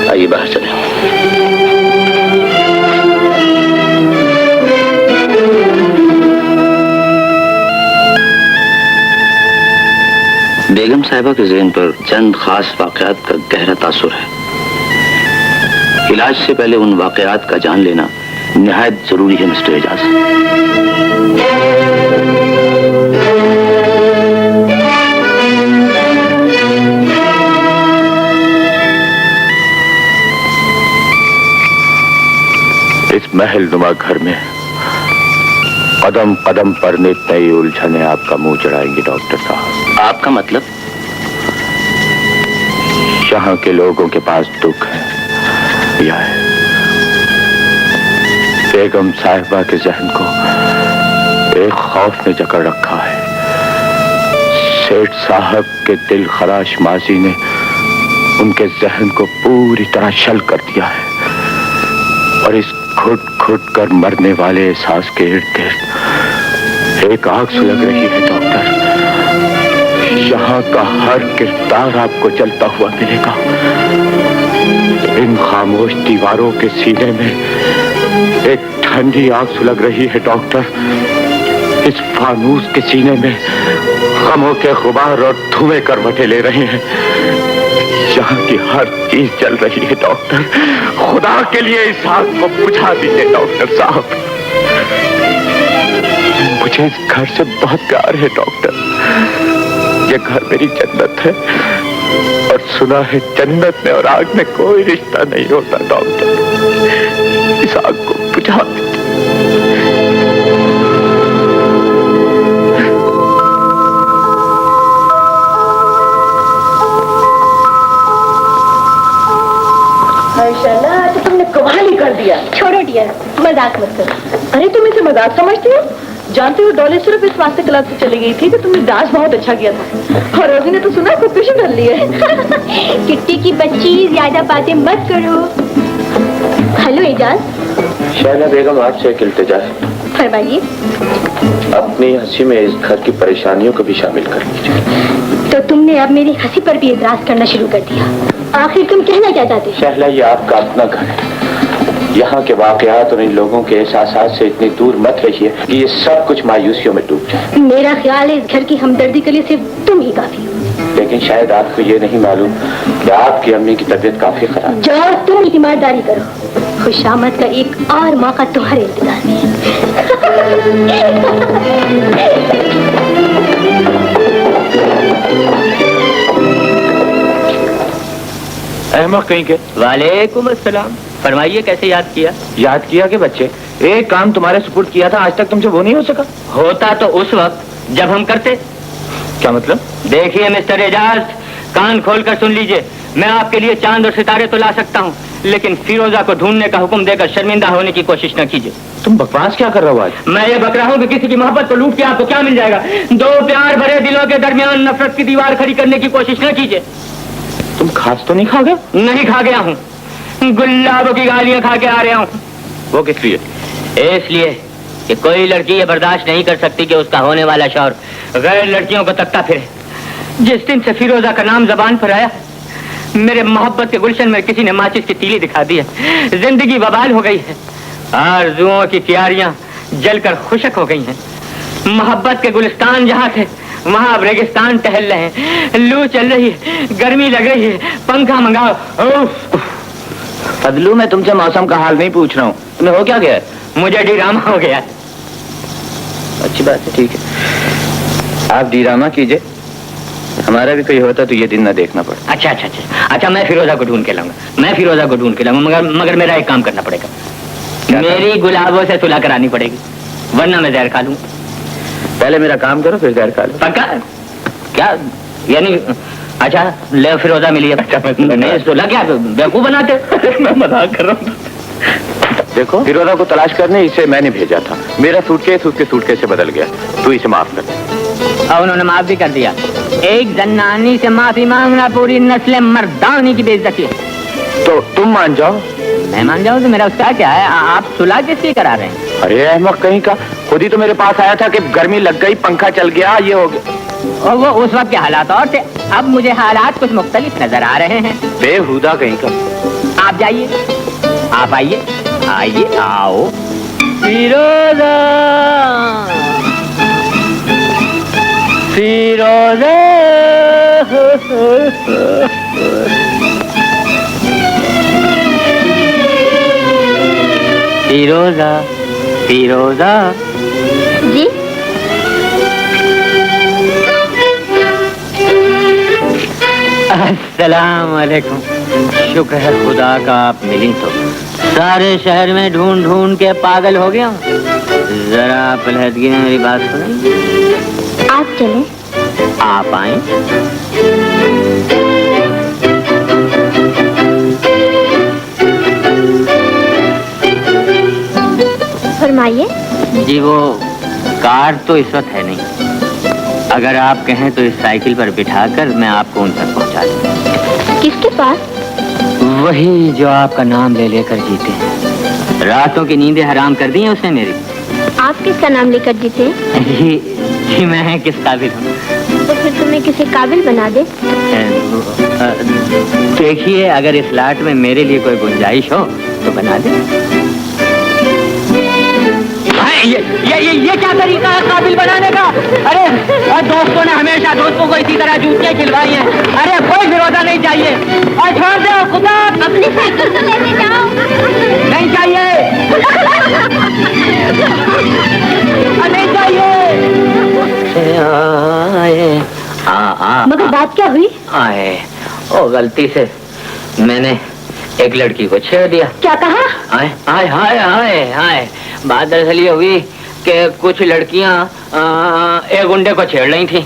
आइए बाहर चलें। बेगम साहिबा के जहन पर चंद खास वाकयात का गहरा तासुर है। इलाज से पहले उन वाकयात का जान लेना निहायत जरूरी है मिस्टर एजाज। इस महल नुमा घर में कदम कदम पर नित नई उलझने आपका मुंह चढ़ाएंगे डॉक्टर साहब। आपका मतलब? यहाँ के लोगों के पास दुख है, यह है बेगम साहिबा के जहन को एक खौफ ने जकड़ रखा है। सेठ साहब के दिल खराश माजी ने उनके जहन को पूरी तरह शल कर दिया है और इस घुट घुट कर मरने वाले एहसास के इर्द गिर्द एक आग सुलग रही है डॉक्टर। यहाँ का हर किरदार आपको जलता हुआ मिलेगा। इन खामोश दीवारों के सीने में एक ठंडी आग सुलग रही है डॉक्टर। इस फानूस के सीने में गमों के गुबार और धुएं करवटें ले रहे हैं। यहाँ की हर चीज जल रही है डॉक्टर। खुदा के लिए इस आग को बुझा दीजिए डॉक्टर साहब। मुझे इस घर से बहुत प्यार है डॉक्टर। ये घर मेरी जन्नत है और सुना है जन्नत में और आग में कोई रिश्ता नहीं होता डॉक्टर। इस आग को बुझा दीजिए। तो तुमने कमाल ही कर दिया। छोड़ो डियर, मजाक मत करो। अरे तुम इसे मजाक समझती हो? जानते हो डॉली सिर्फ इस वास्ते क्लास से चली गई थी कि तुमने डांस बहुत अच्छा किया था और रोजी ने तो सुना खुदकुशी कर ली है। किट्टी की बच्ची ज्यादा बातें मत करो। हेलो एजाज। शहला बेगम आपसे एक इल्तिजा है। फरमाइए। अपनी हंसी में इस घर की परेशानियों को भी शामिल कर लीजिए। तो तुमने अब मेरी हंसी पर भी एतराज करना शुरू कर दिया। आखिर तुम कहना क्या चाहते? शहला ये आपका अपना घर है। यहाँ के वाकयात और इन लोगों के एहसासात से इतनी दूर मत रहिए कि ये सब कुछ मायूसियों में डूब जाए। मेरा ख्याल है इस घर की हमदर्दी के लिए सिर्फ तुम ही काफी हो। लेकिन शायद आपको ये नहीं मालूम कि आपकी अम्मी की तबीयत काफी खराब है। जाओ तुम ईमानदारी करो। खुशामद का एक और मौका तुम्हारे इंतजार में अहमद कहीं के। वालेकुम अस्सलाम। फरमाइए कैसे याद किया? याद किया कि बच्चे एक काम तुम्हारे सुपुर्द किया था, आज तक तुमसे वो नहीं हो सका। होता तो उस वक्त जब हम करते। क्या मतलब? देखिए मिस्टर एजाज, कान खोलकर सुन लीजिए। मैं आपके लिए चांद और सितारे तो ला सकता हूँ, लेकिन फिरोजा को ढूंढने का हुक्म देकर शर्मिंदा होने की कोशिश न कीजिए। तुम बकवास क्या कर रहे हो आज? मैं ये बक रहा हूँ कि किसी की मोहब्बत को लूट के आपको क्या मिल जाएगा। दो प्यार भरे दिलों के दरमियान नफरत की दीवार खड़ी करने की कोशिश न कीजिए। तुम खास तो नहीं खा गए? नहीं खा गया हूँ, गुलाबों की गालियां खा के आ रहा हूँ। वो किस लिए? इसलिए कि कोई लड़की ये बर्दाश्त नहीं कर सकती कि उसका होने वाला शौहर गैर लड़कियों को तकता फिरे। जिस दिन से फिरोजा का नाम जबान पर आया, मेरे मोहब्बत के गुलशन में किसी ने माचिस की तीली दिखा दी है। जिंदगी बवाल हो गई है। आरज़ुओं की क्यारियां जलकर खुशक हो गई हैं। मोहब्बत के गुलिस्तान जहाँ थे वहाँ अब रेगिस्तान टहल रहे हैं। लू चल रही है, गर्मी लग रही है, पंखा मंगाओ। फजलू, मैं तुमसे मौसम का हाल नहीं पूछ रहा हूँ, तुम्हें हो क्या गया है? मुझे डीरामा हो गया। अच्छी बात है, ठीक है, आप डीरामा कीजिए। हमारा भी कोई होता तो ये दिन ना देखना पड़ता। अच्छा, मैं फिरोजा को ढूंढ के लाऊंगा। मगर मेरा एक काम करना पड़ेगा। मेरी गुलाबों से सुलह करानी पड़ेगी, वरना मैं जहर खा लूंगा। पहले मेरा काम करो फिर जहर खा लो। पक्का? क्या यानी? अच्छा ले फिरोजा मिली है। नहीं सुलह क्या बेवकूफ बनाते? मैं मजाक कर रहा हूँ। देखो, फिरोजा को तलाश करने इसे मैंने भेजा था। मेरा सूटकेस उसके सूटकेस से बदल गया। तू इसे माफ कर दे। और उन्होंने माफ भी कर दिया। एक जन्नानी से माफी मांगना पूरी नस्ल मर्दानी की बेइज्जती है। तो तुम मान जाओ। मैं मान जाऊँ तो मेरा उसका क्या है? आप सुलह किस लिए करा रहे हैं? अरे अहमद कहीं का, खुद ही तो मेरे पास आया था कि गर्मी लग गई, पंखा चल गया, ये हो गया। और वो उस वक्त के हालात और थे, अब मुझे हालात कुछ मुख्तलिफ नजर आ रहे हैं। बेहुदा कहीं का। आप जाइए, आप आइए, आओ। फिरोजा, फिरोजा, फिरोजा, फिरोजा। जी अस्सलाम वालेकुम। शुक्र है खुदा का आप मिली तो। सारे शहर में ढूंढ ढूंढ के पागल हो गया हूँ। जरा पलहदगी में मेरी बात सुनिए। आप चलें। आप आए। फरमाइए। जी वो कार तो इस वक्त है नहीं। अगर आप कहें तो इस साइकिल पर बिठाकर मैं आपको उन तक पहुंचा दूं। किसके पास? वही जो आपका नाम ले लेकर जीते हैं। रातों की नींदें हराम कर दी हैं उसने मेरी। आप किसका नाम लेकर जीते? जी मैं किस काबिल हूँ? तो फिर तुम्हें किसी काबिल बना दे। देखिए अगर इस लाट में मेरे लिए कोई गुंजाइश हो तो बना दे। ये क्या तरीका है काबिल बनाने का? अरे दोस्तों ने हमेशा दोस्तों को इसी तरह जूतियां खिलवाई हैं। अरे कोई फिरोजा नहीं चाहिए। अपनी साइकिल तो लेके जाओ। नहीं चाहिए, नहीं चाहिए। आए, मगर बात क्या हुई? आए, ओ गलती से मैंने एक लड़की को छेड़ दिया। क्या कहा? आए आए आए आए आए, बात दरअसल ये हुई कि कुछ लड़कियां एक गुंडे को छेड़ रही थी।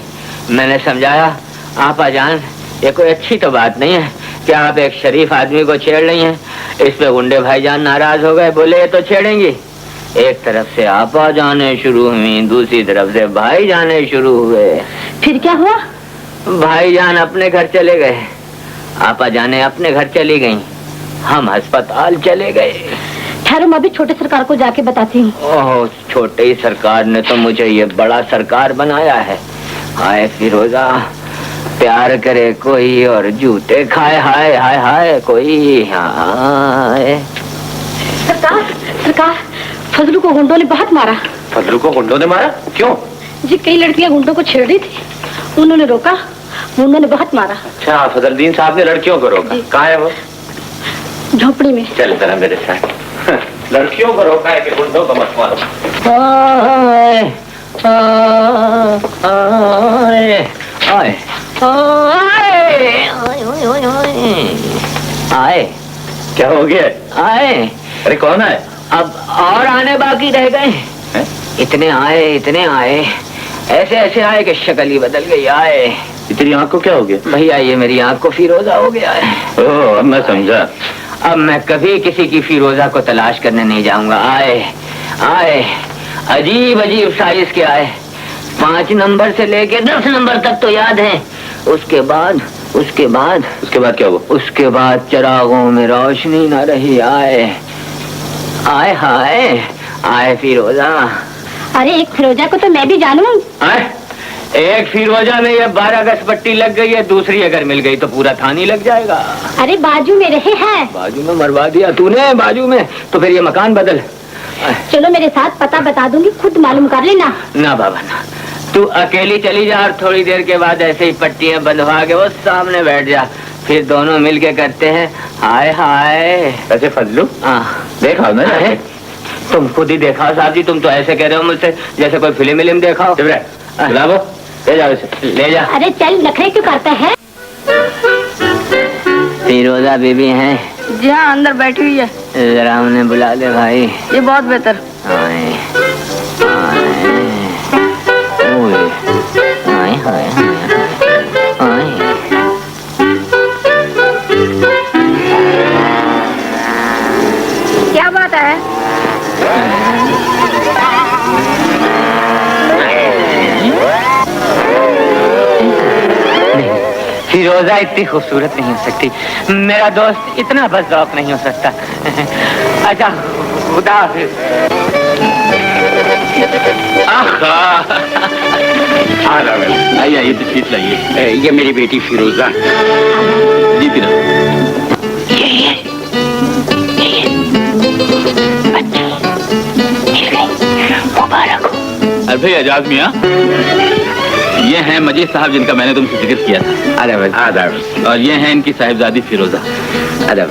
मैंने समझाया, आपा जान, ये कोई अच्छी तो बात नहीं है कि आप एक शरीफ आदमी को छेड़ रही हैं। इस पे गुंडे भाईजान नाराज हो गए, बोले ये तो छेड़ेंगी। एक तरफ से आपा जाने शुरू हुई, दूसरी तरफ से भाई जाने शुरू हुए। फिर क्या हुआ? भाईजान अपने घर चले गए, आपा जाने अपने घर चली गई, हम अस्पताल चले गए। ठहरो, मैं भी छोटे सरकार को जाके बताती हूँ। ओह, छोटे ही सरकार ने तो मुझे ये बड़ा सरकार बनाया है। हाय फिरोजा, प्यार करे कोई और जूते खाए, हाय हाय हाय कोई। हाय सरकार, सरकार, फजलू को गुंडों ने बहुत मारा। फजलू को गुंडों ने मारा? क्यों? जी, कई लड़कियां गुंडों को छेड़ रही थी, उन्होंने रोका, गुंडों ने बहुत मारा। अच्छा, फजलुद्दीन साहब ने लड़कियों को रोका? कहाँ है वो? झोपड़ी में। चल जरा मेरे साथ। लड़कियों को रोका है कि गुंडों को मत मारो। आए आए आए आए, क्या हो गया? आए। अरे कौन आए? अब और आने बाकी रह गए। इतने आए, इतने आए, ऐसे ऐसे आए कि शक्ल ही बदल गई। आए। तेरी आंख को क्या हो गया? भैया, ये मेरी आंख को फिरोजा हो गया है। ओह, अब मैं समझा। अब मैं कभी किसी की फिरोजा को तलाश करने नहीं जाऊंगा। आए आए, अजीब अजीब साइज के आए, 5 नंबर से लेके 10 नंबर तक तो याद है। उसके बाद क्या हुआ? उसके बाद चिरागों में रोशनी न रही। आए आए हाय, आए फिरोजा। अरे एक फिरोजा को तो मैं भी जानूं। आए, एक फिरोजा में ये 12 गज पट्टी लग गई है, दूसरी अगर मिल गई तो पूरा थानी लग जाएगा। अरे बाजू में रहे हैं। बाजू में मरवा दिया तूने? बाजू में तो फिर ये मकान बदल। चलो मेरे साथ, पता बता दूंगी, खुद मालूम कर लेना। ना बाबा ना, तू अकेली चली जा और थोड़ी देर के बाद ऐसे ही पट्टियां बंधवा के वो सामने बैठ जा, फिर दोनों मिलके करते हैं हाय हाय। ऐसे फजलू देखा ना? तुम खुद ही देखा साहब जी, तुम तो ऐसे कह रहे हो मुझसे जैसे कोई फिल्म देखा हो। ले जा इसे, ले जा। अरे चल, नखरे क्यों करता है? फिरोजा बीबी हैं? जी हाँ, अंदर बैठी हुई है। जरा उन्हें बुला ले भाई। ये बहुत बेहतर। आए आए आए आए, क्या बात है? फिरोजा इतनी खूबसूरत नहीं हो सकती, मेरा दोस्त इतना बज़ौक़ नहीं हो सकता। अच्छा, खुदा हाफ़िज़। आइए आइए, तशरीफ लाइए। ये मेरी बेटी फिरोजा। जी पिता। मुबारक हो। अरे भाई एजाज मियाँ, ये हैं मजीद साहब जिनका मैंने तुमसे जिक्र किया था। आदाब। और ये हैं इनकी साहिबजादी फिरोजा। आदाब।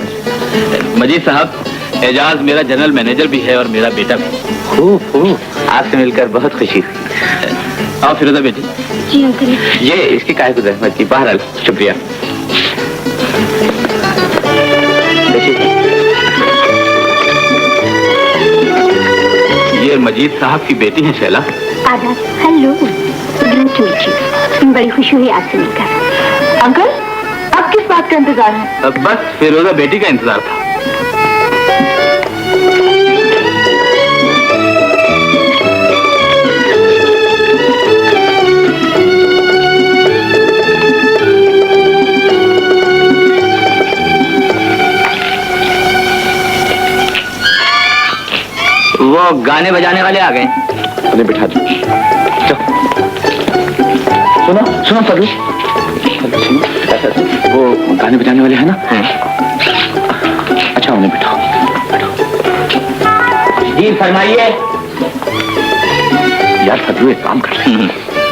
मजीद साहब, एजाज मेरा जनरल मैनेजर भी है और मेरा बेटा भी। खूब खूब, आपसे मिलकर बहुत खुशी हुई। आओ फिरोजा बेटी। जी अंकल। ये इसकी काहे को जहमत की। बहरहाल शुक्रिया। ये मजीद साहब की बेटी है शैला। आदाब। Hello, great to meet you. बड़ी खुशी हुई आपसे मिलकर। अंकल, अब किस बात का इंतजार है? बस फिरोजा बेटी का इंतजार था। वो गाने बजाने वाले आ गए। उन्हें बिठा दो। सुनो सुनो फजलू, वो गाने बजाने वाले हैं ना? अच्छा, उन्हें बिठाओ। जी फरमाइए। यार फजलू, एक काम कर।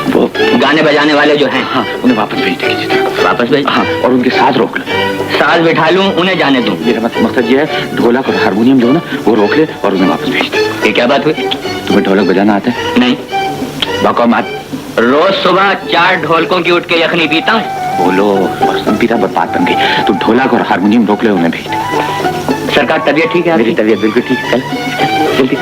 वो गाने बजाने वाले जो हैं, हाँ, उन्हें वापस भेज दे किसी तरह। वापस भेज। हाँ, और उनके साथ रोक लो। साथ बिठा लूं, उन्हें जाने दूं? मेरा मकसद ये है, ढोलक और हारमोनियम जो है ना, वो रोक ले और उन्हें वापस भेज दे। ये क्या बात हुई? तुम्हें ढोलक बजाना आता है? नहीं। बको मत। रोज सुबह 4 ढोलकों की उठ के यखनी पीता हूँ। बोलो, पीता बर्बाद बन गई। तू ढोलक और हारमोनियम रोक ले, उन्हें भेज दे। सरकार तबीयत ठीक है? मेरी तबीयत बिल्कुल ठीक है। चल जल्दी।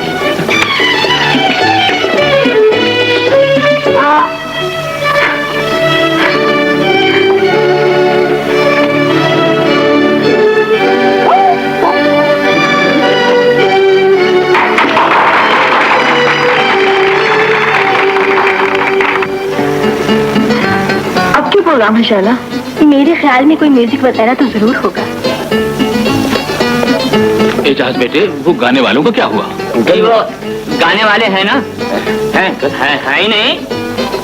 प्रोग्राम है शैला? मेरे ख्याल में कोई म्यूजिक वगैरह तो जरूर होगा। एजाज बेटे, वो गाने वालों का क्या हुआ? जी वो गाने वाले हैं ना? हैं ही नहीं,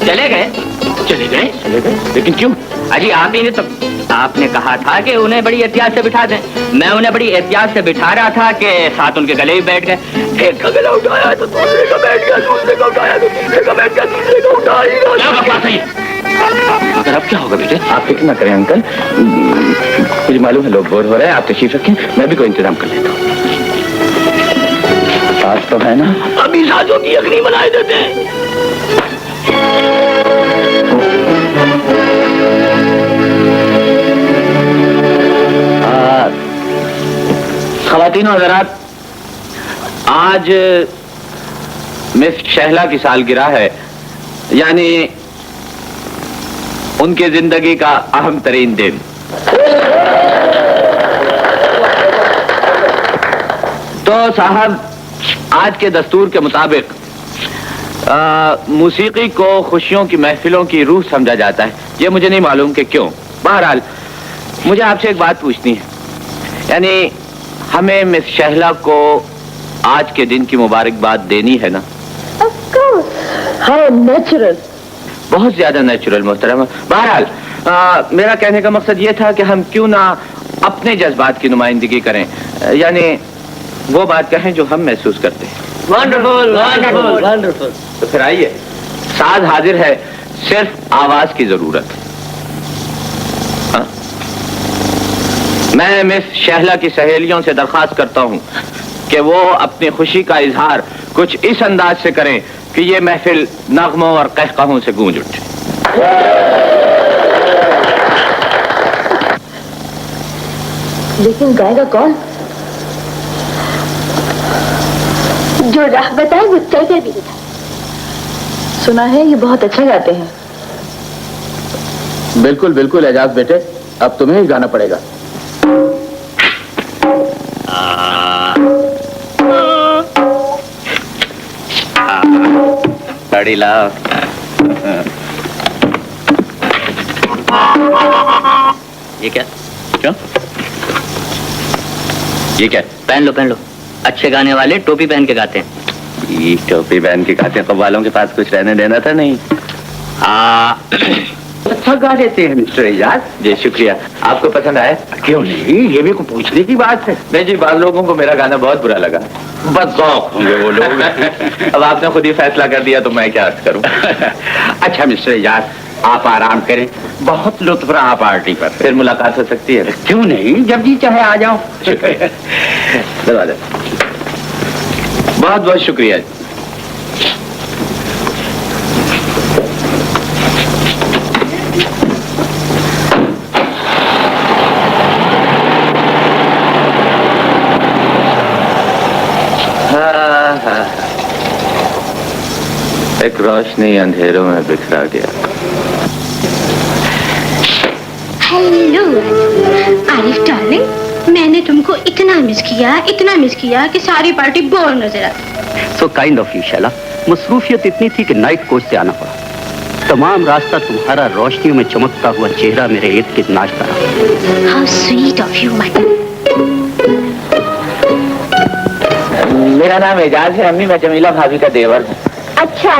चले गए। चले गए? लेकिन क्यों? अजी आप ही ने तो आपने कहा था कि उन्हें बड़ी एहतियात से बिठा दें। मैं उन्हें बड़ी एहतियात से बिठा रहा था कि साथ उनके गले भी बैठ गए। एक का गला उठाया तो दूसरे का बैठ गया, दूसरे का उठाया तो तीसरे का बैठ गया, तीसरे का उठा ही नहीं। अगर अब क्या होगा बेटे? आप फिक्र ना करें अंकल, मुझे मालूम है लोग बोर हो रहे हैं, आप तशरीफ रखें, मैं भी कोई इंतजाम कर लेता हूँ। साथ तो है ना? अभी साजों की यखनी बनाए देते हैं। ख़वातीन और हज़रात, आज मिस शहला की सालगिरह है, यानी उनके जिंदगी का अहम तरीन दिन। तो साहब, आज के दस्तूर के मुताबिक मौसीकी को खुशियों की महफिलों की रूह समझा जाता है। ये मुझे नहीं मालूम कि क्यों। बहरहाल मुझे आपसे एक बात पूछनी है, यानी हमें मिस शहला को आज के दिन की मुबारकबाद देनी है ना? Of course. How natural. बहुत ज्यादा नेचुरल मोहतरम। बहरहाल मेरा कहने का मकसद ये था कि हम क्यों ना अपने जज्बात की नुमाइंदगी करें, यानी वो बात कहें जो हम महसूस करते हैं। Wonderful, wonderful, wonderful. तो फिर आइए, साज हाजिर है, सिर्फ आवाज की जरूरत है। हाँ? मैं मिस शहला की सहेलियों से दरख्वास्त करता हूं कि वो अपनी खुशी का इजहार कुछ इस अंदाज से करें कि ये महफिल नगमों और कहकहों से गूंज उठे। लेकिन गाएगा कौन? जो राह बताए वो तय कर भी था। सुना है ये बहुत अच्छा गाते हैं। बिल्कुल बिल्कुल एजाज बेटे, अब तुम्हें ही गाना पड़ेगा। गाड़ी लाओ। ये क्या? क्यों? ये क्या? पहन लो, पहन लो। अच्छे गाने वाले टोपी पहन के गाते हैं। ये टोपी पहन के गाते हैं, कव्वालों के पास कुछ रहने देना था नहीं। अच्छा गा देते हैं मिस्टर एजाज। जी शुक्रिया। आपको पसंद आया? क्यों नहीं, ये भी को पूछने की बात है। नहीं जी, बाद लोगों को मेरा गाना बहुत बुरा लगा। बदौक होंगे वो लोग। अब आपने खुद ही फैसला कर दिया तो मैं क्या अर्ज करूं। अच्छा मिस्टर एजाज, आप आराम करें, बहुत लुत्फ रहा पार्टी पर। फिर मुलाकात हो सकती है? क्यों नहीं, जब जी चाहे आ जाओ। शुक्रिया। दरवाजा। बहुत बहुत शुक्रिया। एक रोशनी अंधेरों में बिखरा गया। हेलो आरिफ डार्लिंग, मैंने तुमको इतना मिस किया कि सारी पार्टी बोर नजर आती। So kind of you Shaila. मसरूफियत इतनी थी कि नाइट कोच से आना पड़ा। तमाम रास्ता तुम्हारा रोशनियों में चमकता हुआ चेहरा मेरे इर्द गिर्द नाचता रहा। How sweet of you my. मेरा नाम एजाज है अम्मी, मैं जमीला भाभी का देवर हूँ। अच्छा,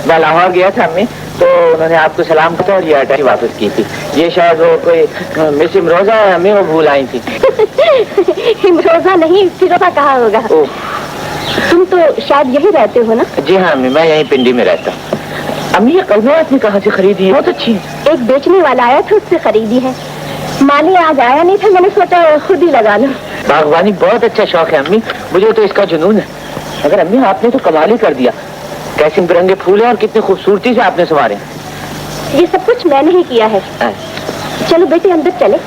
मैं लाहौर गया था अम्मी, तो उन्होंने आपको सलाम किया और ये अटैची वापस की थी। ये शायद वो कोई मिस इमरोजा है अम्मी, वो भूल आई थी। इमरोजा नहीं, फिरोजा कहा होगा। तुम तो शायद यही रहते हो ना? जी हाँ अम्मी, मैं यहीं पिंडी में रहता हूँ। अम्मी ये कलमा आपने कहाँ से खरीदी है? बहुत अच्छी है। एक बेचने वाला आया था, उससे खरीदी है। माली आज आया नहीं था, मैंने सोचा खुद ही लगा लो। बागवानी बहुत अच्छा शौक है अम्मी, मुझे तो इसका जुनून है। मगर अम्मी आपने तो कमाल ही कर दिया, कैसे बिरंगे फूल है और कितनी खूबसूरती से आपने संवारे। ये सब कुछ मैंने ही किया है। चलो बेटे अंदर चले।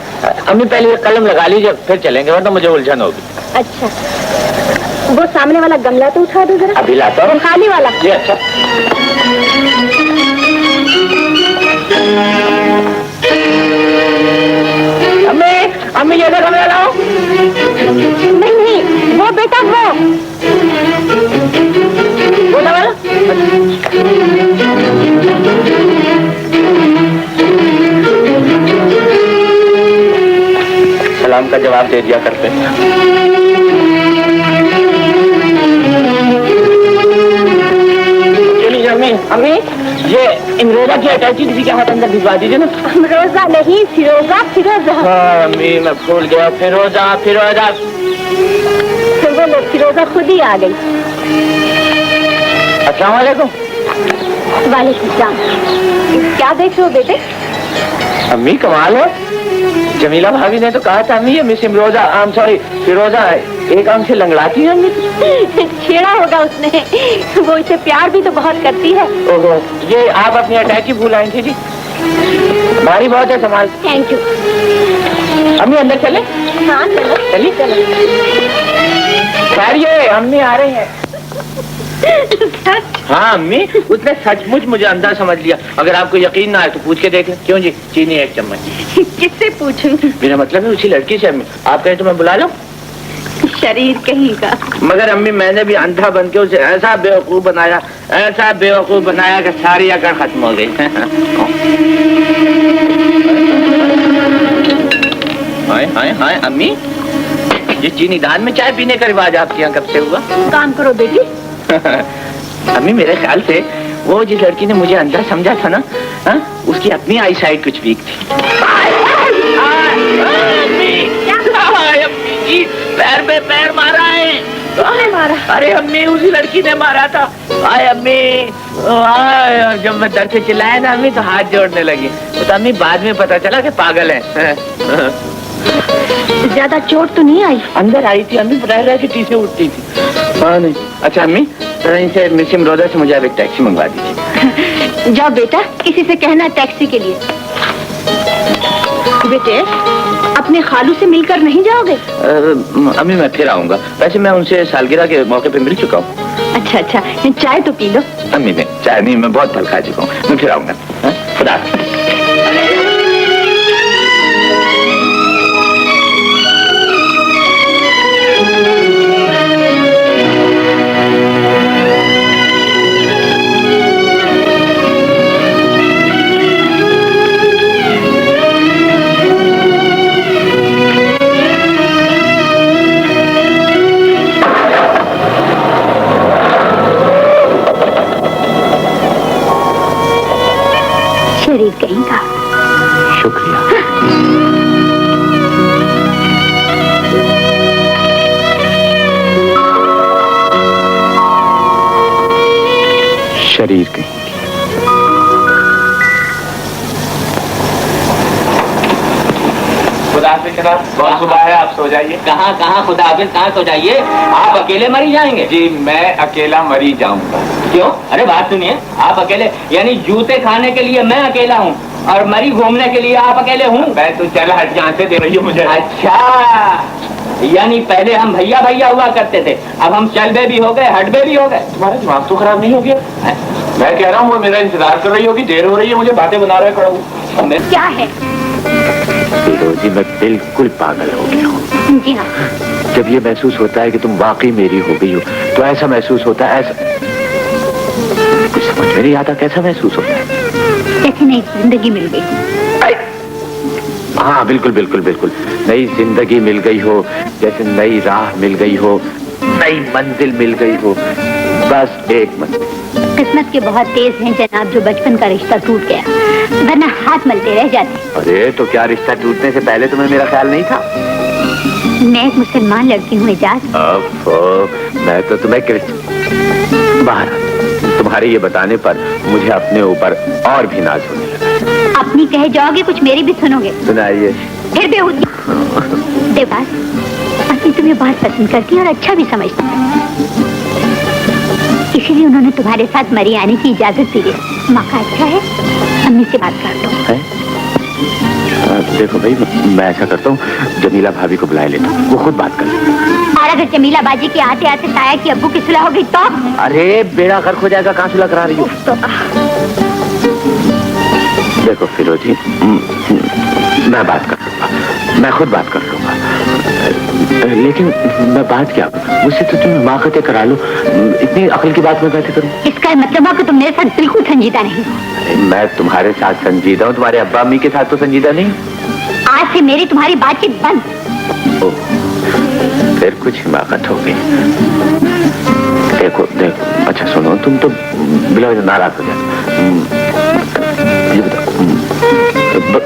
अम्मी पहले ये कलम लगा लीजिए फिर चलेंगे, वरना मुझे उलझन होगी। अच्छा, वो सामने वाला गमला तो उठा दो जरा। अभी लाता हूँ। खाली वाला। जी अच्छा। अम्मी ये गमला लाओ। नहीं, वो बेटा वो वाला। सलाम का जवाब दे दिया करते हैं। अम्मी अम्मी ये इमरोजा की अटैची किसी के हाथ अंदर भिजवा दीजिए ना। इमरोजा नहीं, फिरोजा। फिरोजा। हाँ अम्मी मैं भूल गया, फिरोजा फिरोजा। फिर वो लोग फिरोजा खुद ही आ गई। अस्सलाम वालेकुम। वालेकुम सलाम। क्या देख रहे हो बेटे? अम्मी कमाल है, जमीला भाभी ने तो कहा था अम्मी ये मिस इमरोजा सॉरी फिरोजा है, एक आंख से लंगड़ाती है अम्मी। छेड़ा होगा उसने, वो इसे प्यार भी तो बहुत करती है। ओहो, ये आप अपनी अटैची भूल आई थी जी, भारी बहुत है संभाल। Thank you. अम्मी अंदर चले? हाँ चलो। चलिए चलो। खैर ये अम्मी आ रही है। हाँ अम्मी, उसने सचमुच मुझे अंदर समझ लिया। अगर आपको यकीन ना आए तो पूछ के देख लें। क्यों जी? चीनी 1 चम्मच। किससे पूछूं? मेरा मतलब है उसी लड़की से। अम्मी आप कहें तो मैं बुला लूं? शरीर कहीं का। मगर अम्मी मैंने भी अंधा बन के उसे ऐसा बेवकूफ बनाया कि सारी अकड़ खत्म हो गई। हाय हाय हाय अम्मी, ये चीनी दान में चाय पीने का रिवाज आपके यहाँ कब से हुआ? काम करो बेटी। अम्मी मेरे ख्याल से वो जिस लड़की ने मुझे अंदर समझा था ना, उसकी अपनी आई साइड कुछ वीक थी। पैर में पैर मारा है। मारा? अरे अम्मी उसी लड़की ने मारा था। आए अम्मी, जब मैं डर से चिल्लाया ना अम्मी तो हाथ जोड़ने लगी। तो अम्मी बाद में पता चला कि पागल है। ज्यादा चोट तो नहीं आई? अंदर आई थी अम्मी, रह के टीसे उठती थी। हाँ नहीं। अच्छा अम्मी इनसे मिस इमरोजा से मुझे अब एक टैक्सी मंगवा दीजिए। जाओ बेटा, किसी से कहना टैक्सी के लिए। बेटे अपने खालू से मिलकर नहीं जाओगे? अम्मी मैं फिर आऊंगा, वैसे मैं उनसे सालगिरह के मौके पे मिल चुका हूँ। अच्छा अच्छा, चाय तो पी लो। अम्मी मैं चाय नहीं, मैं बहुत फल खा चुका हूँ, मैं फिर आऊंगा। खुदा। शरीर कहीं का। शुक्रिया। शरीर कहीं। खुदा हाफिज़ जनाब, बहुत सुबह है, आप सो जाइए। कहाँ खुदा हाफिज़, कहाँ सो जाइए? आप अकेले मरी जाएंगे? जी मैं अकेला मरी जाऊंगा। क्यों? अरे बात सुनिए, आप अकेले यानी जूते खाने के लिए मैं अकेला हूँ और मरी घूमने के लिए आप अकेले हूँ? मैं तो चल हट, यहाँ से दे रही हूँ मुझे। अच्छा, यानी पहले हम भैया भैया हुआ करते थे, अब हम चलबे भी हो गए, हटबे भी हो गए। तुम्हारा दिमाग तो खराब नहीं हो गया? मैं कह रहा हूँ वो मेरा इंतजार कर रही होगी, देर हो रही है, मुझे बातें बना रहा है खड़ा हूँ। क्या है? फिरोजी मैं बिल्कुल पागल हो गया हूँ। जी हाँ। जब ये महसूस होता है कि तुम वाकई मेरी हो गई हो तो ऐसा महसूस होता है, ऐसा कुछ समझ में नहीं आता कैसा महसूस होता है। जैसे नई जिंदगी मिल गई। हाँ बिल्कुल बिल्कुल बिल्कुल, नई जिंदगी मिल गई हो, जैसे नई राह मिल गई हो, नई मंजिल मिल गई हो, बस एक मंजिल। किस्मत के बहुत तेज हैं जनाब, जो बचपन का रिश्ता टूट गया, वरना हाथ मलते रह जाते। अरे तो क्या रिश्ता टूटने से पहले तुम्हें मेरा ख्याल नहीं था? मैं एक मुसलमान लड़की हूँ एजाज। मैं तो तुम्हें बाहर तुम्हारे ये बताने पर मुझे अपने ऊपर और भी नाज होने लगा। अपनी कहे जाओगे, कुछ मेरी भी सुनोगे। सुनाइए। फिर बेहूदी देवास, पत्नी तुम्हें बहुत पसंद करती है और अच्छा भी समझती है, इसीलिए उन्होंने तुम्हारे साथ मरी आने की इजाजत दी है। मौका अच्छा है, अम्मी से बात कर लो। देखो भाई, मैं ऐसा करता हूँ, जमीला भाभी को बुला लेता हूँ, वो खुद बात कर लेंगे। और अगर जमीला बाजी के आते आते ताया की अब्बू की सुलह हो गई तो? अरे बेड़ा गर्क हो जाएगा, कहाँ सुलह करा रही हो? देखो फिरोजी, मैं बात कर लूंगा, मैं खुद बात कर लूंगा, लेकिन मैं बात क्या करूं? मुझसे तो तुम मुआखते करा लो, इतनी अकल की बात मैं कैसे करूं? इसका मतलब है कि तुम मेरे साथ बिल्कुल संजीदा नहीं हो। मैं तुम्हारे साथ संजीदा हूँ, तुम्हारे अब्बा अम्मी के साथ तो संजीदा नहीं। आज से मेरी तुम्हारी बातचीत बंद। फिर कुछ हिमाकत हो गई। देखो देखो, अच्छा सुनो, तुम तो बिला नाराज हो जाए। ये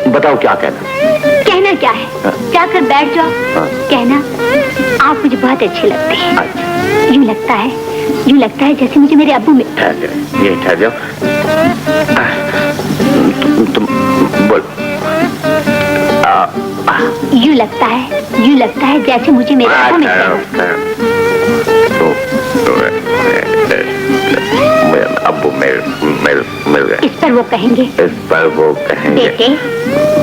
बताओ क्या कहना? कहना क्या है? जाकर बैठ जाओ। कहना, आप मुझे बहुत अच्छे लगते हैं। यूं लगता है जैसे मुझे मेरे अब्बू में। ठहर जाओ, तुम बोल। यूं लगता है जैसे मुझे मेरे अब्बू में। अब्बू मिल गए। इस पर वो कहेंगे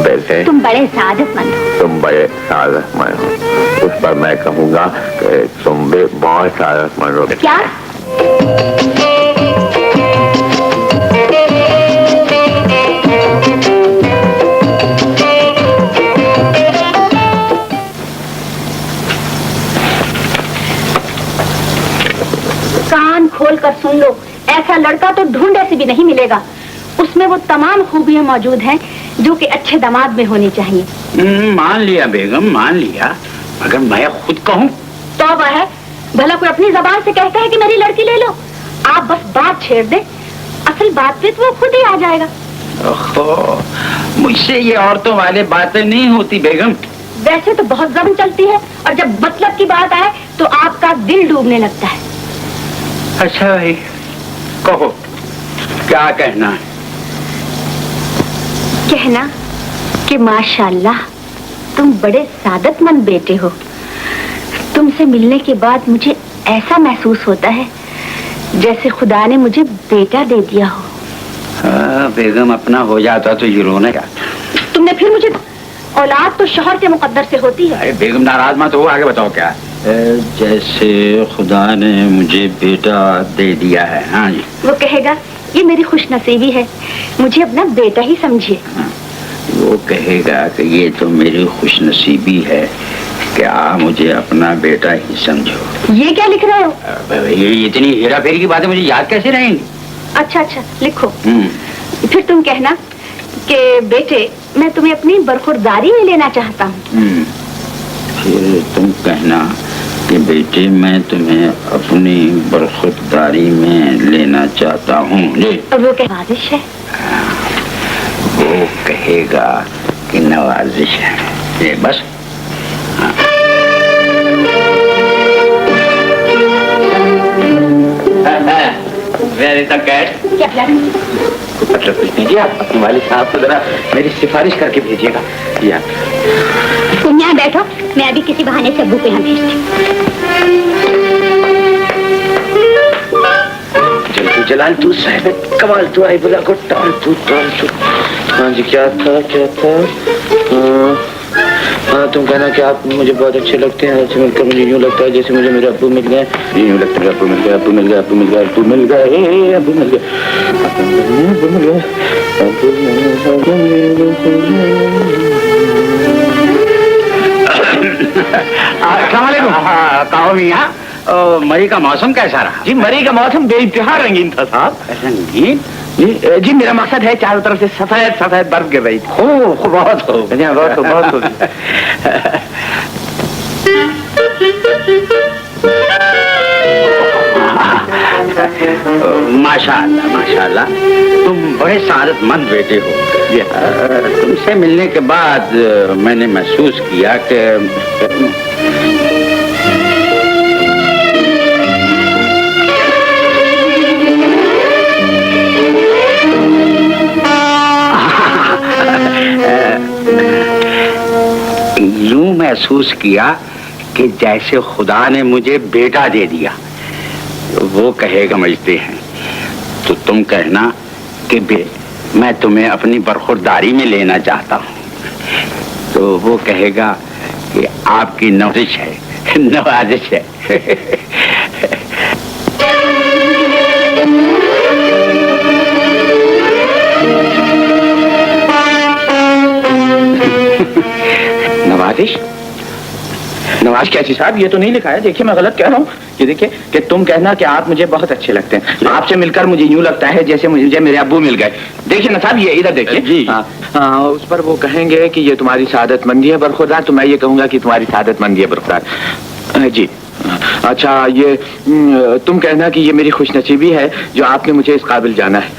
बेटे तुम बड़े सादतमंद हो। उस पर मैं कहूँगा कि तुम भी बहुत सादतमंद हो। क्या? कान खोल कर सुन लो, ऐसा लड़का तो ढूंढे से भी नहीं मिलेगा। उसमें वो तमाम खूबियां मौजूद हैं जो कि अच्छे दामाद में होनी चाहिए। मान लिया बेगम, मान लिया, मगर मैं खुद कहूँ तो वह है, भला कोई अपनी जबान से कहता है कि मेरी लड़की ले लो। आप बस बात छेड़ दे, असल बात पे तो वो खुद ही आ जाएगा। ओहो, मुझसे ये औरतों वाले बातें नहीं होती बेगम। वैसे तो बहुत जम चलती है, और जब मतलब की बात आए तो आपका दिल डूबने लगता है। अच्छा भाई, कहो क्या कहना है? कहना कि माशाल्लाह तुम बड़े सादतमंद बेटे हो। तुमसे मिलने के बाद मुझे ऐसा महसूस होता है जैसे खुदा ने मुझे बेटा दे दिया हो। हाँ, बेगम अपना हो जाता तो ये रोने जाता। तुमने फिर मुझे, औलाद तो शौहर के मुकद्दर से होती है। अरे बेगम नाराज मत हो, आगे बताओ क्या? जैसे खुदा ने मुझे बेटा दे दिया है। हाँ जी। वो कहेगा ये मेरी खुशनसीबी है, मुझे अपना बेटा ही समझिए। हाँ, वो कहेगा कि ये तो मेरी खुशनसीबी है, क्या मुझे अपना बेटा ही समझो। ये क्या लिख रहे हो? ये इतनी हेरा फेरी की बातें मुझे याद कैसे रहेंगी? अच्छा लिखो। फिर तुम कहना कि बेटे मैं तुम्हें अपनी बरखुरदारी में लेना चाहता हूँ। फिर तुम कहना कि बेटे मैं तुम्हें अपनी बरखुरदारी में लेना चाहता हूँ। वो क्या नवाजिश है? वो कहेगा कि नवाजिश है। ये बस। हाँ। क्या मतलब कुछ नहीं जी, आप अपने वालिद साहब को जरा मेरी सिफारिश करके भेजिएगा। तुम यहाँ बैठो, मैं अभी किसी बहाने से अब्बू के यहाँ भेजती। जलाल तू साहब कमाल तू आई बोला को टाल तू। हाँ जी, क्या था? हाँ, तुम कहना कि आप मुझे बहुत अच्छे लगते हैं। आपसे मिलकर मुझे यूँ लगता है जैसे मुझे मेरे अब्बू मिल गए। यूँ लगता है अब्बू मिल गए, अब्बू मिल गए, अब्बू मिल गए, अब्बू मिल गए, अब्बू मिल गए, अब्बू मिल गए, अब्बू कहो मियाँ, मई का मौसम कैसा रहा? जी मरी का मौसम बेइंतहा रंगीन था साहब। रंगीन? जी मेरा मकसद है, चारों तरफ से सफेद सफेद बर्फ गिर रही थी। बहुत हो। माशाअल्लाह माशाअल्लाह, तुम बड़े सादतमंद बेटे हो। तुमसे मिलने के बाद मैंने महसूस किया कि महसूस किया कि जैसे खुदा ने मुझे बेटा दे दिया। वो कहेगा समझते हैं तो तुम कहना कि मैं तुम्हें अपनी बरखुरदारी में लेना चाहता हूँ। तो वो कहेगा कि आपकी नवाजिश है, नवाजिश है। नवाजिश? नवाज कैसी साहब, ये तो नहीं लिखा है। देखिए मैं गलत कह रहा हूँ। ये देखिए कि तुम कहना कि आप मुझे बहुत अच्छे लगते हैं। आपसे मिलकर मुझे यूं लगता है जैसे मुझे मेरे अब्बू मिल गए। देखिए ना साहब, ये इधर देखिए जी। उस पर वो कहेंगे कि ये तुम्हारी सादतमंदी है बरखुरदार, तो मैं ये कहूंगा कि तुम्हारी सादतमंदी है बरखुरदार। जी अच्छा, ये तुम कहना कि ये मेरी खुशनसीबी है जो आपने मुझे इस काबिल जाना है।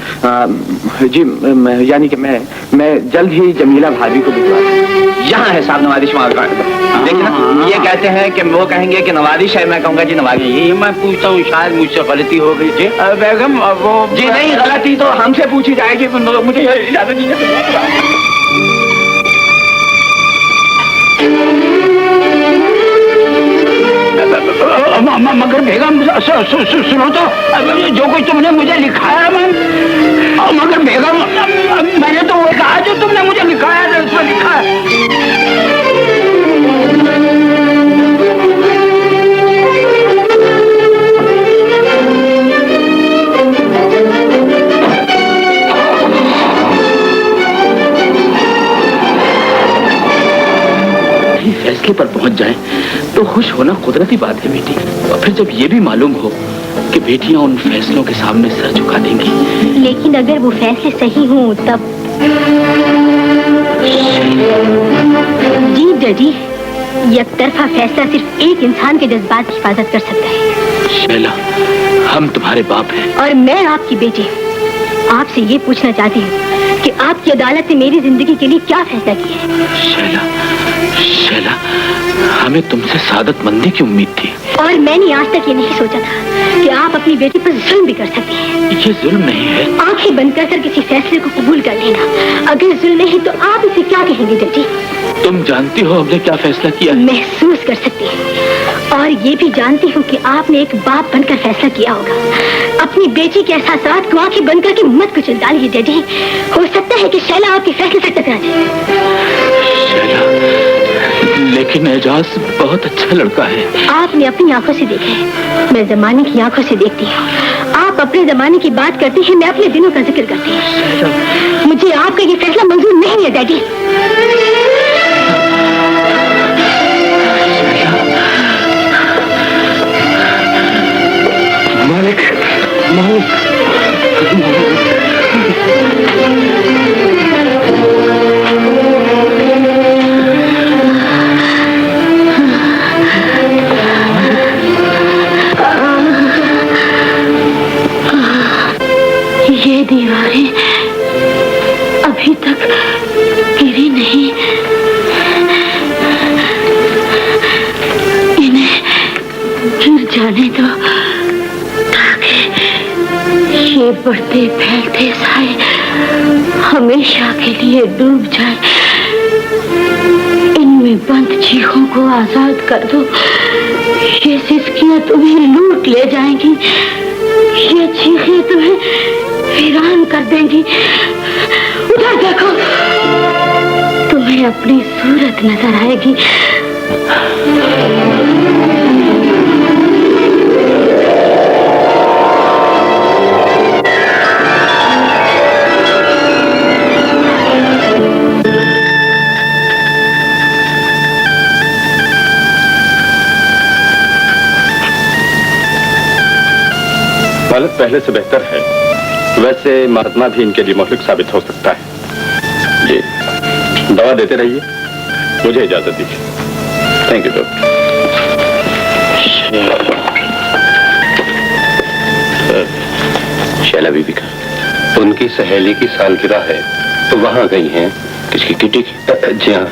जी यानी कि मैं जल्द ही जमीला भाभी को भिजवा दूं। यहाँ है साहब नवाजिश वहाँ का। देखिए ना, ये कहते हैं कि वो कहेंगे कि नवाजिश है, मैं कहूँगा जी नवाजिश। ये मैं पूछता हूँ, शायद मुझसे गलती हो गई थी। बेगम वो जी नहीं, गलती तो हमसे पूछी जाएगी, मुझे इजाजत दीजिए। मगर बेगम सुनो तो, जो कुछ तुमने मुझे लिखाया मगर बेगम मैंने तो वो कहा जो तुमने मुझे लिखाया था, उसमें लिखा है। फैसले पर पहुंच जाएं तो खुश होना कुदरती बात है बेटी। और फिर जब ये भी मालूम हो कि बेटियां उन फैसलों के सामने सर झुका देंगी। लेकिन अगर वो फैसले सही हों तब? जी डैडी, एक तरफा फैसला सिर्फ एक इंसान के जज्बात की हिफाजत कर सकता है। शैला, हम तुम्हारे बाप हैं। और मैं आपकी बेटी। आपसे ये पूछना चाहती हूँ कि आपकी अदालत ने मेरी जिंदगी के लिए क्या फैसला किया है? शैला, शैला, हमें तुमसे सादतमंदी की उम्मीद थी। और मैंने आज तक ये नहीं सोचा था कि आप अपनी बेटी पर जुल्म भी कर सकती हैं। ये जुल्म नहीं है। आंखें बंद कर किसी फैसले को कबूल कर लेना। अगर जुल्म नहीं तो आप इसे क्या कहेंगे डैडी? तुम जानती हो हमने क्या फैसला किया है? महसूस कर सकती हैं। और ये भी जानती हूँ कि आपने एक बाप बनकर फैसला किया होगा। अपनी बेटी के एहसासात को आंखें बंद करके मत कुचल डालिए डैडी। हो सकता है कि शैला आपके फैसले से टकरा जाए। लेकिन एजाज बहुत अच्छा लड़का है। आपने अपनी आंखों से देखा है, मैं जमाने की आंखों से देखती हूँ। आप अपने जमाने की बात करते हैं, मैं अपने दिनों का जिक्र करती हूँ। मुझे आपका ये फैसला मंजूर नहीं है डैडी। मालिक, मालिक, ये दीवारें अभी तक गिरी नहीं। इन्हें गिर जाने दो ताकि ये बढ़ते फैलते साए हमेशा के लिए डूब जाए। इनमें बंद चीखों को आजाद कर दो। ये सिसकियां तुम्हें लूट ले जाएंगी। ये चीखें तुम्हें वीरान कर देंगी। उधर देखो, तुम्हें अपनी सूरत नजर आएगी। हालत पहले से बेहतर है। वैसे महात्मा भी इनके लिए मोहलिक साबित हो सकता है। जी, दवा देते रहिए। मुझे इजाजत दीजिए। Thank you doctor. शैला बीबी का उनकी सहेली की सालगिरह है तो वहां गई हैं। किसकी? किटी की? जी हाँ।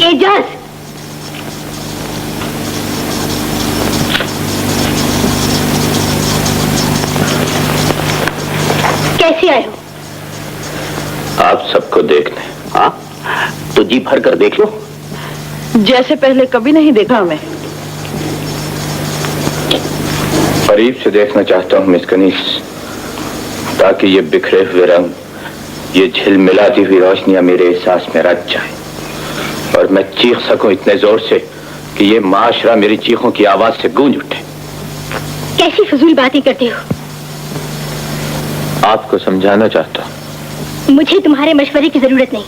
एजाज, कैसे आए हो? आप सबको देखने। हाँ तो जी भर कर देख लो। जैसे पहले कभी नहीं देखा हमें। करीब से देखना चाहता हूँ मिस कनीस, ताकि ये बिखरे हुए रंग, ये झिलमिलाती हुई रोशनियां मेरे एहसास में रच जाए और मैं चीख सकूं इतने जोर से कि ये माशरा मेरी चीखों की आवाज से गूंज उठे। कैसी फजूल बातें करते हो? आपको समझाना चाहता हूँ। मुझे तुम्हारे मशवरे की जरूरत नहीं।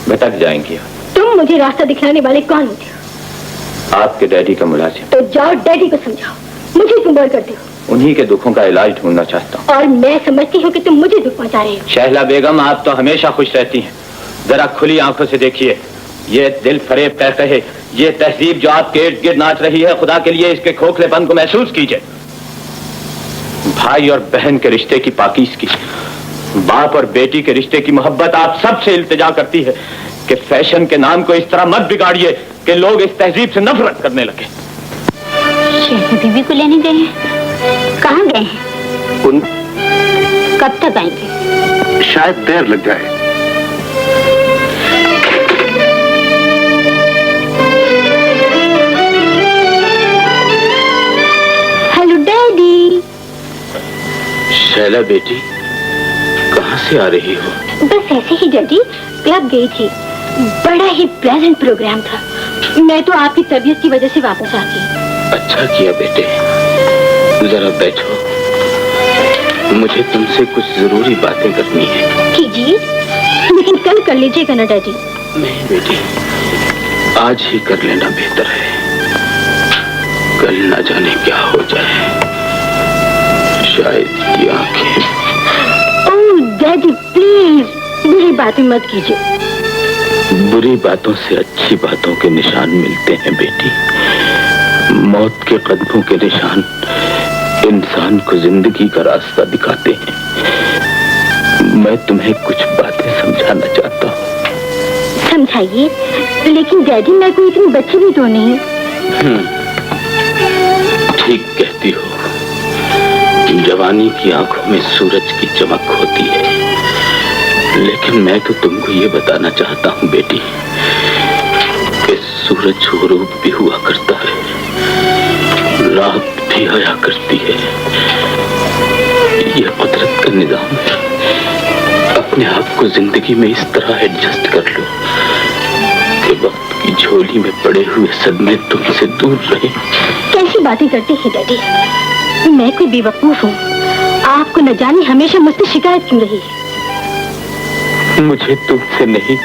भटक जाएंगी। तुम मुझे रास्ता दिखलाने वाले कौन होते हो? आपके डैडी का मुलाजिम। तो जाओ डैडी को समझाओ, मुझे क्यों बोल करते हो? उन्हीं के दुखों का इलाज ढूंढना चाहता हूँ। और मैं समझती हूँ कि तुम मुझे दुख पहुँचा रहे हो। शहला बेगम, आप तो हमेशा खुश रहती हैं। जरा खुली आंखों से देखिए, ये दिल फरेब कहते हैं, ये तहजीब जो आपके इर्द गिर्द नाच रही है, खुदा के लिए इसके खोखलेपन को महसूस कीजिए। भाई और बहन के रिश्ते की पाकीज़गी, बाप और बेटी के रिश्ते की मोहब्बत आप सबसे इल्तिजा करती है कि फैशन के नाम को इस तरह मत बिगाड़िए कि लोग इस तहजीब से नफरत करने लगे। शहज़ादी बीवी को लेने गए हैं? कहाँ गए हैं? कब तक आएंगे? शायद देर लग जाए। Hello daddy. शैला बेटी, कहाँ से आ रही हो? बस ऐसे ही डैडी, क्लब गई थी। बड़ा ही प्लेजेंट प्रोग्राम था। मैं तो आपकी तबीयत की वजह से वापस आ गई। अच्छा किया बेटे, जरा बैठो, मुझे तुमसे कुछ जरूरी बातें करनी है। कीजिए, लेकिन कल कर लीजिएगा ना डैडी। नहीं बेटी, आज ही कर लेना बेहतर है, कल ना जाने क्या हो जाए। शायद ये आंखें। ओह डैडी प्लीज, बुरी बातें मत कीजिए। बुरी बातों से अच्छी बातों के निशान मिलते हैं बेटी। मौत के कदमों के निशान इंसान को जिंदगी का रास्ता दिखाते हैं। मैं तुम्हें कुछ बातें समझाना चाहता हूँ। समझाइए, लेकिन डैडी मैं कोई इतनी बच्ची भी तो नहीं। ठीक कहती हो, जवानी की आंखों में सूरज की चमक होती है, लेकिन मैं तो तुमको ये बताना चाहता हूँ बेटी कि सूरज हुरूप भी हुआ करता है, रात भी आया करती है। ये कुदरत का निजाम है। अपने आप को जिंदगी में इस तरह एडजस्ट कर लो कि वक्त की झोली में पड़े हुए सदमे तुमसे दूर रहे। कैसी बातें करते हैं डैडी? मैं कोई बेवकूफ हूँ? आपको न जाने हमेशा मुझसे शिकायत क्यों रही है? मुझे तुमसे नहीं,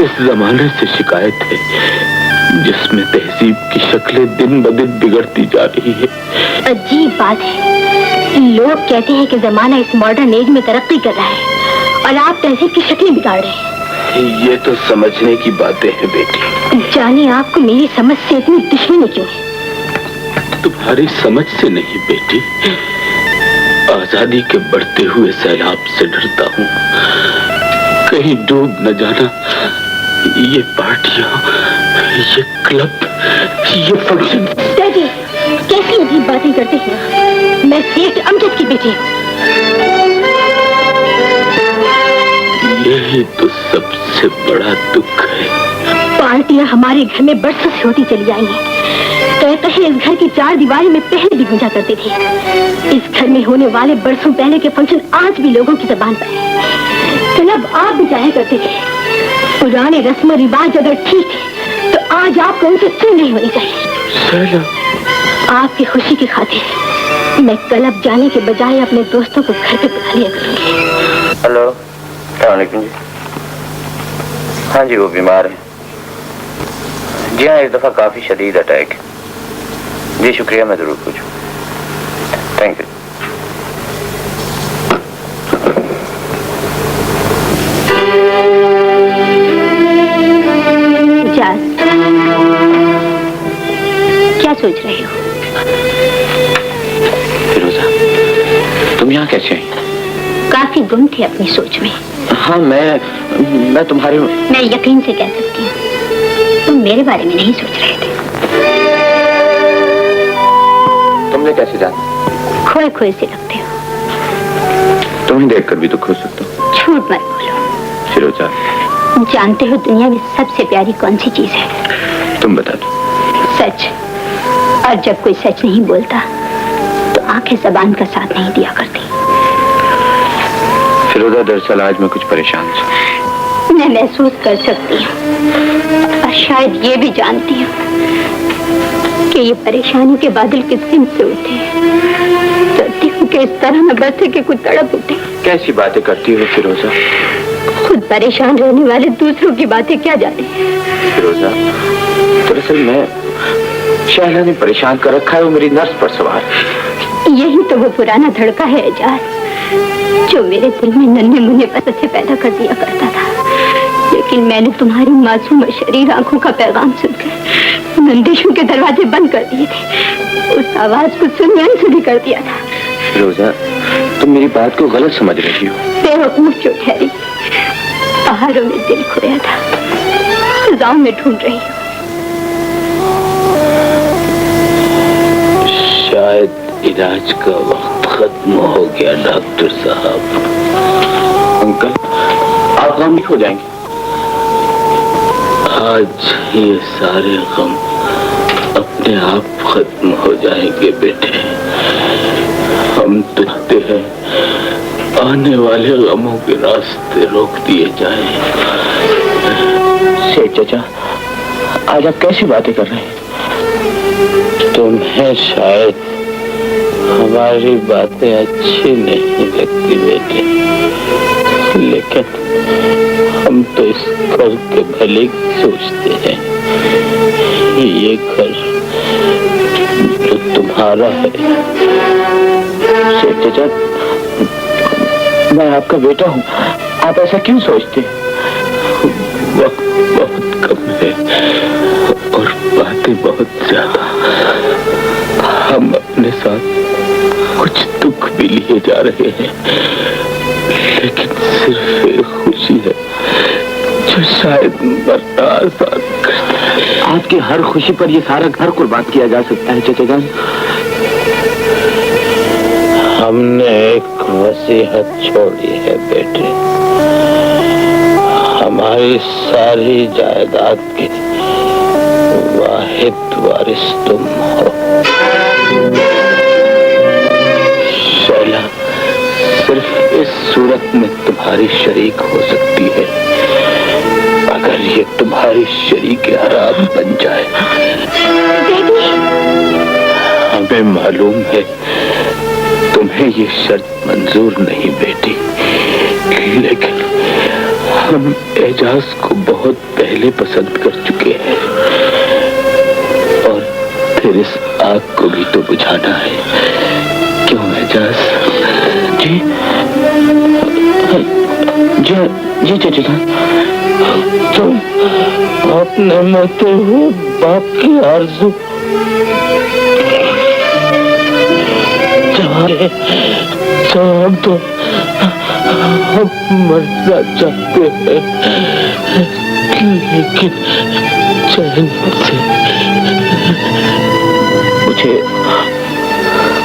इस जमाने से शिकायत है जिसमें तहजीब की शक्लें दिन ब दिन बिगड़ती जा रही है। अजीब बात है, लोग कहते हैं कि जमाना इस मॉडर्न एज में तरक्की कर रहा है और आप तहजीब की शक्लें बिगाड़ रहे हैं। ये तो समझने की बातें हैं बेटी। जाने आपको मेरी समझ से इतनी दुश्मनी क्यों है? तुम्हारी समझ से नहीं बेटी, आजादी के बढ़ते हुए सैलाब से डरता हूँ। कहीं डूब न जाना ये पार्टियां, ये क्लब, ये फंक्शन। डैडी, कैसी अजीब बातें करते हैं? मैं सेठ अमजद की बेटी हूँ। यही तो सबसे बड़ा दुख है। पार्टियां हमारे घर में बरसों से होती चली आई हैं। कहते हैं इस घर की चार दीवारी में पहले भी गूंजा करते थे। इस घर में होने वाले बरसों पहले के फंक्शन आज भी लोगों की जुबान पर है। क्लब आप भी जाया करते थे। पुराने रस्म रिवाज अगर ठीक है तो आज आपको उनसे क्यों नहीं होनी चाहिए? आपकी खुशी की खातिर मैं क्लब जाने के बजाय अपने दोस्तों को घर पे बुला लिया करूंगी। हेलो, अस्सलाम वालेकुम जी। हाँ जी, वो बीमार है जी। हाँ, इस दफा काफी शदीद अटैक है जी। शुक्रिया, मैं जरूर पूछूं। Thank you. क्या सोच रहे हो? फिरोजा, तुम यहाँ कैसे आई? काफी गुम थे अपनी सोच में। हाँ, मैं तुम्हारे। मैं यकीन से कह सकती हूँ तुम मेरे बारे में नहीं सोच रहे थे। तुमने कैसे जाना? खोए खोए से लगते हो। तुम्हें देखकर भी दुख हो सकता हूँ। झूठ मत बोलो फिरोजा। जानते हो दुनिया में सबसे प्यारी कौन सी चीज है? तुम बता दो। सच। और जब कोई सच नहीं बोलता तो आंखें जबान का साथ नहीं दिया करती। फिरोजा दरअसल आज मैं कुछ परेशान हूँ। मैं महसूस कर सकती हूँ और शायद ये भी जानती हूँ कि ये परेशानी के बादल किस दिन से उठे। डरती हूँ कि इस तरह न बरसे कि कुछ तड़प उठे। कैसी बातें करती हो फिरोजा? खुद परेशान रहने वाले दूसरों की बातें क्या जाने। फिरोजा दरअसल मैं शहला ने परेशान कर रखा है, वो मेरी नर्स पर सवार। यही तो वो पुराना धड़का है एजाज, जो मेरे दिल में नन्हे मुन्ने पत्थर से पैदा कर दिया करता था। लेकिन मैंने तुम्हारी मासूम शरीर आंखों का पैगाम सुनकर नंदिशों के दरवाजे बंद कर दिए थे। उस आवाज को सुनने अनसुनी कर दिया था। फिरोजा तुम मेरी बात को गलत समझ रही हो। बेवकूफ जो ठहरी, पहाड़ों में दिल खोया था, सजाओं में ढूंढ रही हूँ। शायद इलाज का वक्त खत्म हो गया डॉक्टर साहब। अंकल आप गम हो जाएंगे। आज ये सारे गम अपने आप खत्म हो जाएंगे बेटे। हम चाहते हैं आने वाले गमों के रास्ते रोक दिए जाएं। सेठ चाचा आज आप कैसी बातें कर रहे हैं? तुम्हें शायद हमारी बातें अच्छी नहीं लगती बेटे, लेकिन हम तो इस घर के भले की सोचते हैं। ये घर जो तुम्हारा है। सेठ चाचा मैं आपका बेटा हूँ, आप ऐसा क्यों सोचते हैं? वक्त बहुत कम है और बातें बहुत ज्यादा। हम अपने साथ कुछ दुख भी लिए जा रहे हैं, लेकिन सिर्फ एक खुशी है जो शायद मरना आसान करता है। आपकी हर खुशी पर ये सारा घर कुर्बान किया जा सकता है चाचा जान। हमने एक वसीयत छोड़ी है बेटे। हमारी सारी जायदाद के वाहिद वारिस तुम हो। शैला सिर्फ इस सूरत में तुम्हारी शरीक हो सकती है अगर ये तुम्हारी शरीक हराम बन जाए। हमें मालूम है तुम्हें ये शर्त मंजूर नहीं बेटी, लेकिन हम एजाज को बहुत पहले पसंद कर चुके हैं और फिर इस आग को भी तो बुझाना है। क्यों एजाज? जी जी जी चाचा जान। तो आपने मरते हुए बाप की आरज़ू हम तो हम मरना चाहते हैं, लेकिन चैन से।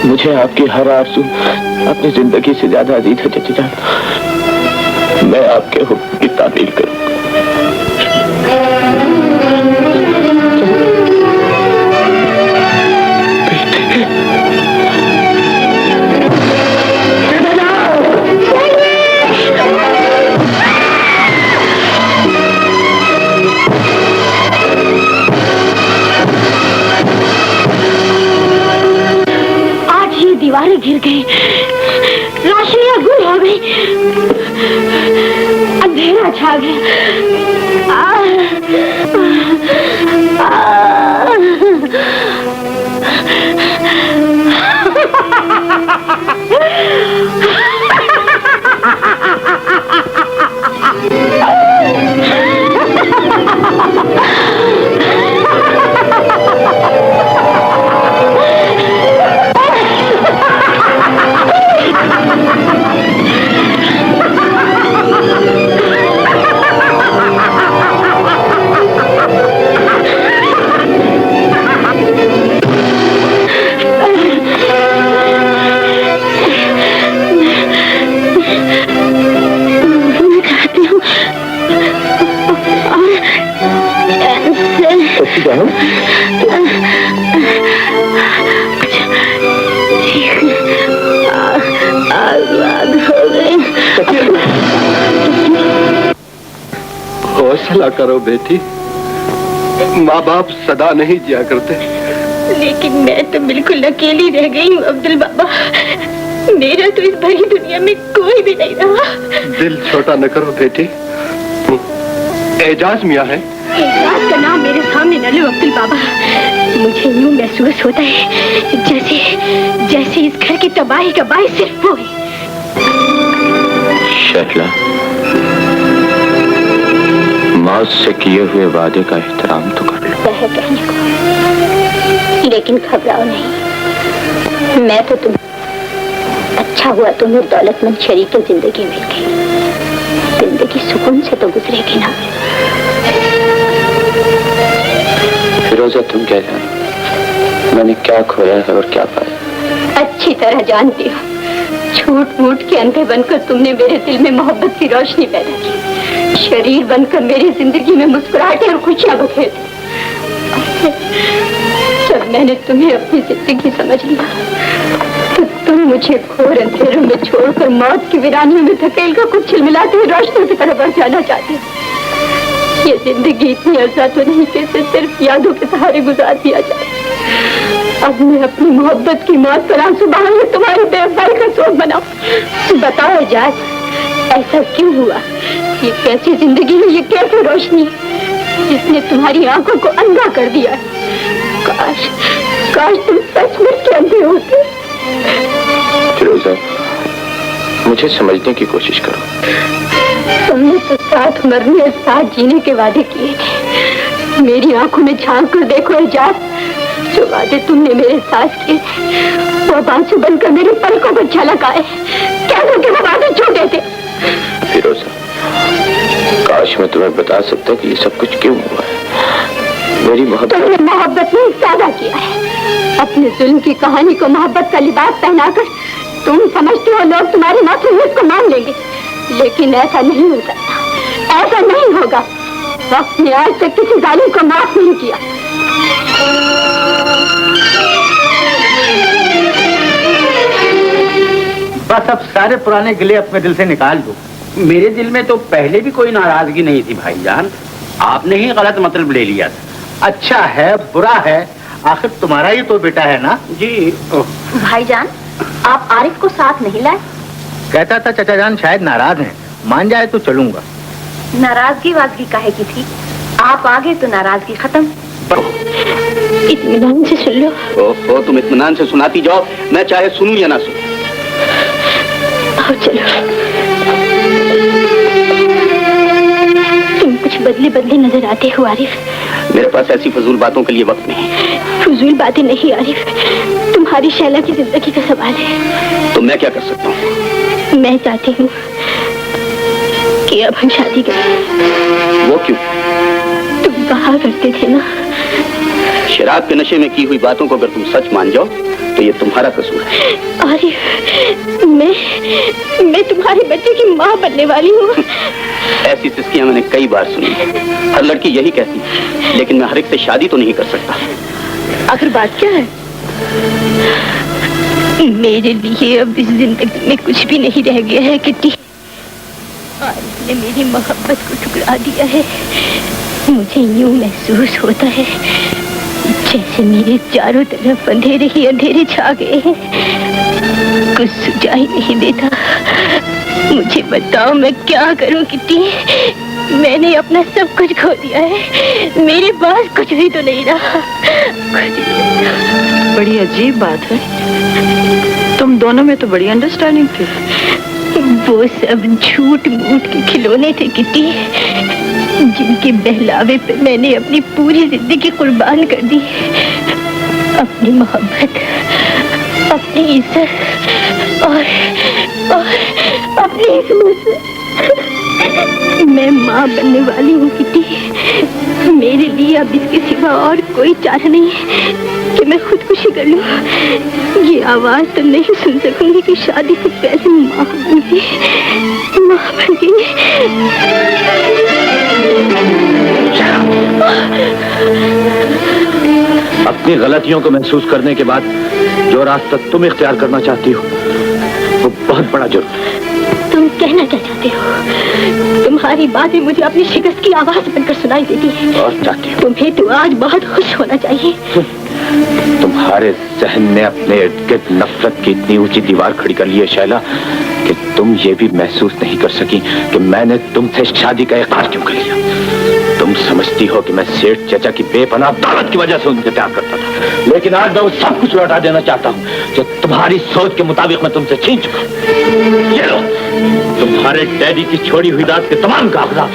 मुझे आपकी हर आरज़ू अपनी जिंदगी से ज्यादा अजीज है चाचा जान। मैं आपके हुक्म की तामील करूंगा। दीवारें गिर गई, रोशनियां गुल हो गई, अंधेरा छा गया। बहू? हौसला करो बेटी, माँ बाप सदा नहीं जिया करते। लेकिन मैं तो बिल्कुल अकेली रह गई हूँ अब्दुल बाबा। मेरा तो इस भरी दुनिया में कोई भी नहीं रहा। दिल छोटा न करो बेटी, एजाज मियाँ है। एजाज का नाम मेरे सामने न लो अब्दुल बाबा। मुझे यूं महसूस होता है जैसे इस घर की तबाही का बाइस सिर्फ वो है। शहला, मौत से किए हुए वादे का एहतराम तो कर लो। है कहने को, लेकिन घबराओ नहीं। मैं तो तुम अच्छा हुआ तुम्हें दौलतमंद शरीके जिंदगी मिल गई। जिंदगी सुकून से तो गुजरेगी ना। फिरोजा, तुम क्या जानो मैंने क्या खोया है और क्या पाया? अच्छी तरह जानती हो। झूठ मूठ के अंधे बनकर तुमने मेरे दिल में मोहब्बत की रोशनी पैदा की। शरीर बनकर मेरी जिंदगी में मुस्कुराहटें और खुशियां बखेर दी। जब मैंने तुम्हें अपनी जिंदगी समझ लिया तो तुम मुझे घोर अंधेरों में छोड़कर मौत की वीरानियों में धकेल कर कुछ छिलमिलाते हुए रोशनी की तरफ बढ़ जाना चाहती हो। ये जिंदगी इतनी अर्जा तो नहीं कि इसे सिर्फ यादों के सहारे गुजार दिया जाए। अब मैं अपनी मोहब्बत की मौत पर आंसू बहाने तुम्हारी बेवफाई का शोक बनाऊं। बताओ एजाज, ऐसा क्यों हुआ? ये कैसी जिंदगी है, ये कैसी रोशनी है जिसने तुम्हारी आंखों को अंधा कर दिया है? काश तुम सचमुच के अंधे होते। फिरोजा, मुझे समझने की कोशिश करो। तुमने तो साथ मरने और साथ जीने के वादे किए थे। मेरी आंखों में झांक कर देखो एजाज, जो वादे तुमने मेरे साथ किए थे वो बांसुरी बनकर मेरे पलकों पर झलक आए। कैसे के वो वादे झूठे थे? फिरोजा, काश मैं तुम्हें बता सकता कि ये सब कुछ क्यों हुआ है। मेरी मोहब्बत तुमने मोहब्बत में सादा किया है। अपने जुल्म की कहानी को मोहब्बत का लिबास पहनाकर तुम समझते हो लोग तुम्हारी मासूमियत को मान लेंगे, लेकिन ऐसा नहीं हो सकता। ऐसा नहीं होगा। वक्त ने आज तक किसी जालिम को माफ नहीं किया। बस अब सारे पुराने गिले अपने दिल से निकाल दो। मेरे दिल में तो पहले भी कोई नाराजगी नहीं थी भाईजान, आपने ही गलत मतलब ले लिया था। अच्छा है बुरा है, आखिर तुम्हारा ही तो बेटा है ना। जी। भाईजान, आप आरिफ को साथ नहीं लाए? कहता था चाचा जान शायद नाराज हैं, मान जाए तो चलूंगा। नाराजगी वाजगी काहे की थी? आप आ गए तो नाराजगी खत्म। इत्मीनान से सुन लो। ओहो, तुम इत्मीनान से सुनाती जाओ, मैं चाहे सुनूं या ना सुनूं। आओ चलो। तुम कुछ बदले बदले नजर आते हो आरिफ। मेरे पास ऐसी फजूल बातों के लिए वक्त नहीं। फजूल बातें नहीं आरिफ, तुम्हारी शैला की जिंदगी का सवाल है। तो मैं क्या कर सकता हूँ? मैं चाहती हूँ कि अब हम शादी करें। वो क्यों? तुम कहा करते थे ना, शराब के नशे में की हुई बातों को अगर तुम सच मान जाओ तो ये तुम्हारा कसूर है। आरिफ, मैं तुम्हारे बच्चे की माँ बनने वाली हूँ। ऐसी सिस्कियां मैंने कई बार सुनी। हर लड़की यही कहती है, लेकिन मैं हर एक से शादी तो नहीं कर सकता। आखिर बात क्या है? मेरे लिए अब इस जिंदगी में कुछ भी नहीं रह गया है किट्टी। आरिफ ने मेरी मोहब्बत को ठुकरा दिया है। मुझे यूं महसूस होता है जैसे मेरे चारों तरफ अंधेरे ही अंधेरे छा गए हैं। कुछ सुझाई नहीं देता। मुझे बताओ मैं क्या करूं किट्टी? मैंने अपना सब कुछ खो दिया है। मेरे पास कुछ भी तो नहीं रहा। बड़ी अजीब बात है, तुम दोनों में तो बड़ी अंडरस्टैंडिंग थी। वो सब झूठ मूठ के खिलौने थे किट्टी, जिनके बहलावे पे मैंने अपनी पूरी जिंदगी कुर्बान कर दी। अपनी मोहब्बत, अपनी इज्जत और अपनी इस्मत। मैं माँ बनने वाली हूँ किट्टी। मेरे लिए अब इसके सिवा और कोई चारा नहीं है कि मैं खुदकुशी कर लूँ। ये आवाज तो नहीं सुन सकूंगी कि शादी से पहले माँ बन गई। माँ बन गई। अपनी गलतियों को महसूस करने के बाद जो रास्ता तुम इख्तियार करना चाहती हो वो बहुत बड़ा जुर्म है। तुम कहना क्या चाहते हो? तुम्हारी बातें मुझे अपनी शिकस्त की आवाज बनकर सुनाई देती है। और चाहती हो तुम्हें तो आज बहुत खुश होना चाहिए। तुम्हारे जहन में अपने इर्द गिर्द नफरत की इतनी ऊंची दीवार खड़ी कर ली है शैला कि तुम ये भी महसूस नहीं कर सकी कि मैंने तुमसे शादी का इक़रार क्यों कर लिया। तुम समझती हो कि मैं सेठ चाचा की बेपनाह दौलत की वजह से उनसे प्यार करता था, लेकिन आज मैं वो सब कुछ लौटा देना चाहता हूँ जो तुम्हारी सोच के मुताबिक मैं तुमसे छीन चुका। ये लो तुम्हारे डैडी की छोड़ी हुई रात के तमाम कागजात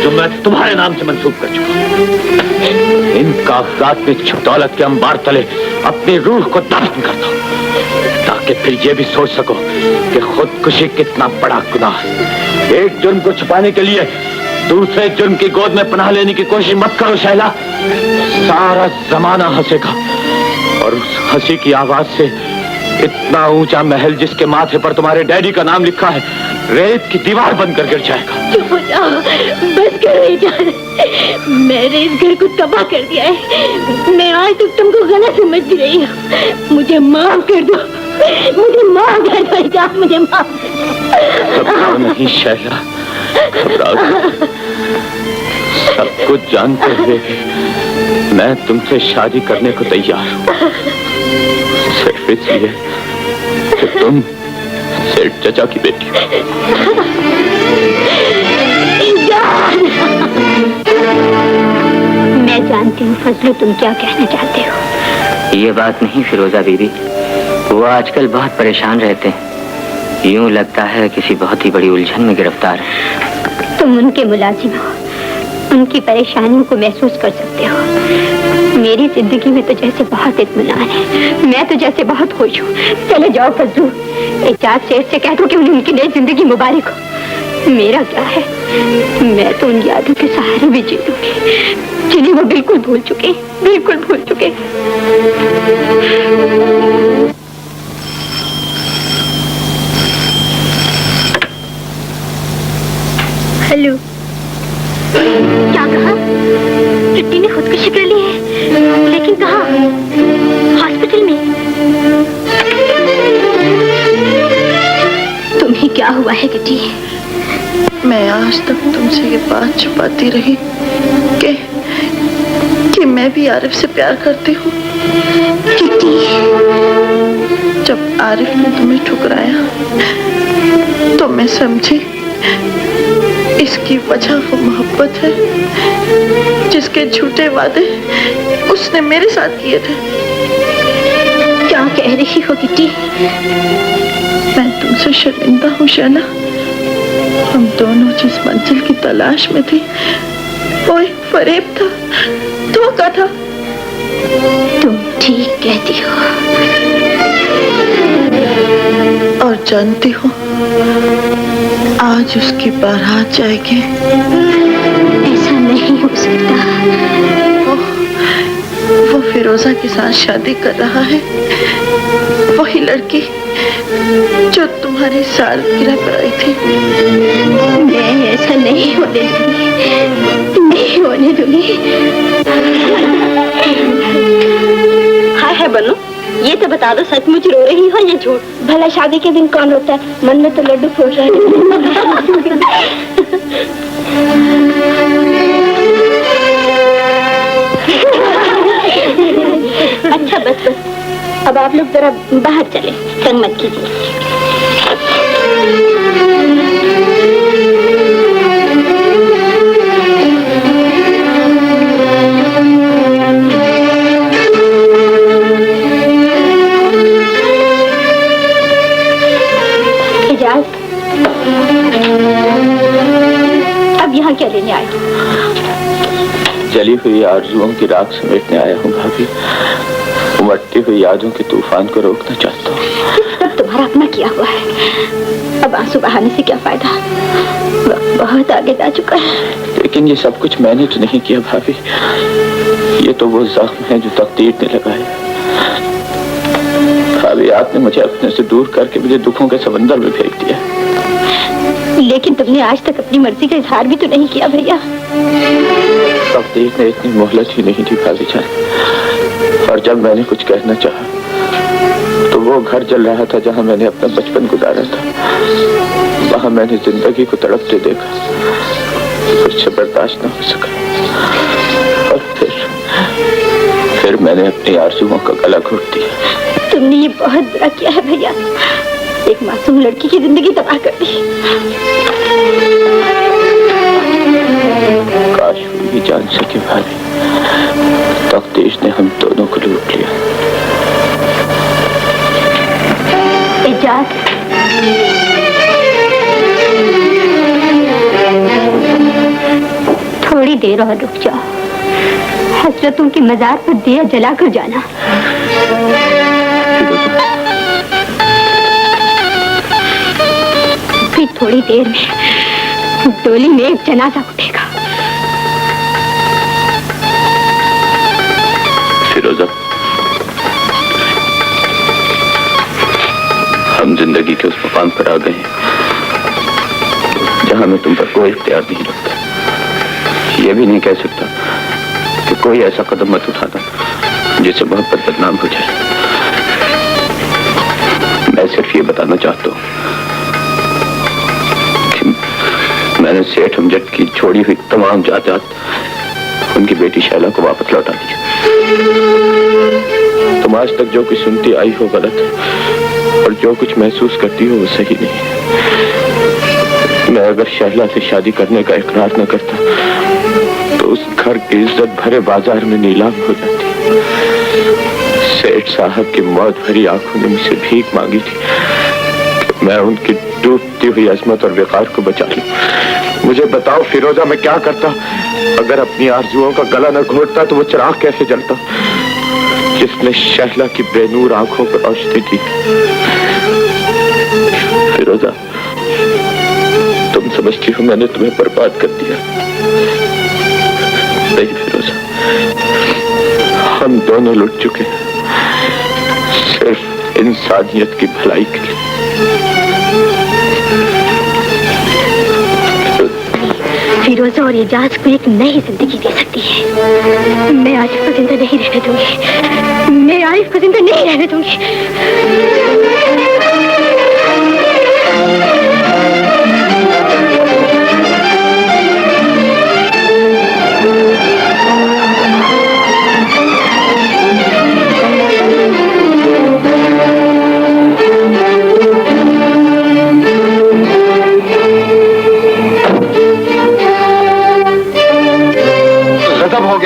जो मैं तुम्हारे नाम से मंसूब कर चुका। इन कागजात में दौलत के अंबार तले अपनी रूह को दफन करता हूँ ताकि फिर ये भी सोच सको कि खुदकुशी कितना बड़ा गुनाह है। एक जुर्म को छुपाने के लिए दूसरे जुर्म की गोद में पनाह लेने की कोशिश मत करो शैला। सारा जमाना हंसेगा और उस हंसी की आवाज से इतना ऊंचा महल जिसके माथे पर तुम्हारे डैडी का नाम लिखा है रेत की दीवार बनकर गिर जाएगा। चुप हो जाओ, बस करो इजाजत। मैंने इस घर को तबाह कर दिया है। मैं आज तक तुमको गलत समझ रही हूँ। मुझे माफ कर दो, मुझे माफ कर दो इजाजत, मुझे माफ कर दो। नहीं शैला, सब कुछ जानते हुए मैं तुमसे शादी करने को तैयार हूँ, सिर्फ इसलिए कि तुम सेठ चाचा की बेटी हो। मैं जानती हूँ फजलू तुम क्या कहना चाहते हो। ये बात नहीं फिरोजा बीबी, वो आजकल बहुत परेशान रहते हैं। यूं लगता है किसी बहुत ही बड़ी उलझन में गिरफ्तार है। तुम उनके मुलाजिम हो, उनकी परेशानियों को महसूस कर सकते हो। मेरी जिंदगी में तो जैसे बहुत इत्मीनान है, मैं तो जैसे बहुत खुश हूँ। चले जाओ फजलू, इजाज़त सेठ से कह दो कि उनकी नई जिंदगी मुबारक हो। मेरा क्या है, मैं तो उन यादों के सहारे भी जी लूंगी जिन्हें वो बिल्कुल भूल चुके, बिल्कुल भूल चुके। हेलो, क्या कहा? किट्टी ने खुदकुशी कर ली है, लेकिन कहाँ? हॉस्पिटल में। तुम्हें क्या हुआ है किट्टी? मैं आज तक तुमसे ये बात छुपाती रही कि मैं भी आरिफ से प्यार करती हूँ। किट्टी, जब आरिफ ने तुम्हें ठुकराया तो मैं समझी इसकी वजह वो मोहब्बत है जिसके झूठे वादे उसने मेरे साथ किए थे। क्या कह रही हो किट्टी? मैं तुमसे शर्मिंदा हूँ शैला। हम दोनों जिस मंजिल की तलाश में थे वो एक फरेब था, धोखा था। तुम ठीक कहती हो। और जानती हो आज उसकी बारात जाएगी। ऐसा नहीं हो सकता। वो फिरोजा के साथ शादी कर रहा है, वही लड़की जो तुम्हारी सालगिरह पर आई थी। मैं ऐसा नहीं होने दूंगी, नहीं होने दूंगी। हाय बनो, ये तो बता दो सचमुच रो रही हो या झूठ? भला शादी के दिन कौन रोता है? मन में तो लड्डू फूट रहे हैं। अच्छा बस, अब आप लोग जरा बाहर चले, तंग मत कीजिए। अब यहाँ क्या लेने आए हो? जली हुई आरज़ुओं की राख समेटने आया हूँ भाभी। उमड़ती हुई यादों के तूफान को रोकना चाहता हूँ। सब तुम्हारा अपना किया हुआ है, अब आंसू बहाने से क्या फायदा? वक्त बहुत आगे जा चुका है। लेकिन ये सब कुछ मैंने तो नहीं किया भाभी, ये तो वो जख्म है जो तकदीर ने लगाया। भाभी आपने मुझे अपने से दूर करके मुझे दुखों के समंदर में फेंक दिया। लेकिन तुमने आज तक अपनी मर्जी का इजहार भी तो नहीं किया भैया। तकदीर ने इतनी मोहलत ही नहीं दी भाभी जान। और जब मैंने कुछ कहना चाहा तो वो घर जल रहा था जहां मैंने अपना बचपन गुजारा था। वहां मैंने जिंदगी को तड़पते देखा, मुझसे बर्दाश्त न हो सका और फिर मैंने अपनी आरज़ुओं का गला घोट दिया। तुमने ये बहुत बुरा किया है भैया, एक मासूम लड़की की जिंदगी तबाह कर दी। काश वो भी जान सके भाभी, तकदीर ने हम दोनों को लूट लिया। एजाज, थोड़ी देर और रुक जाओ, हजरतों की मजार पर दिया जलाकर जाना। फिर थोड़ी देर में डोली में एक जनाजा उठेगा। फिरोजा, हम जिंदगी के उस मुकाम पर आ गए हैं जहां मैं तुम पर कोई इख्तियार नहीं रखता। ये भी नहीं कह सकता कि कोई ऐसा कदम मत उठाना जिससे मोहब्बत बदनाम हो जाए। मैं सिर्फ ये बताना चाहता हूँ कि मैंने सेठ अमजद की छोड़ी हुई तमाम जायदाद उनकी बेटी शैला को वापस लौटा दी। तुम आज तक जो कुछ सुनती आई हो गलत है और जो कुछ महसूस करती हो वो सही नहीं है। मैं अगर शैला से शादी करने का इकरार न करता तो उस घर की इज्जत भरे बाजार में नीलाम हो जाती। सेठ साहब की मौत भरी आंखों ने मुझसे भीख मांगी थी कि मैं उनकी डूबती हुई अजमत और विकार को बचा लूं। मुझे बताओ फिरोजा, मैं क्या करता? अगर अपनी आरजुओं का गला न घोटता तो वो चिराग कैसे जलता जिसने शैला की बेनूर आंखों पर रोशनी दी? फिरोजा, तुम समझती हो मैंने तुम्हें बर्बाद कर दिया? नहीं फिरोजा, हम दोनों लुट चुके हैं सिर्फ इंसानियत की भलाई के लिए। फिरोजा और एजाज को एक नई जिंदगी दे सकती है। मैं आरिफ को जिंदा नहीं रहने दूंगी, मैं आरिफ को जिंदा नहीं रहने दूंगी।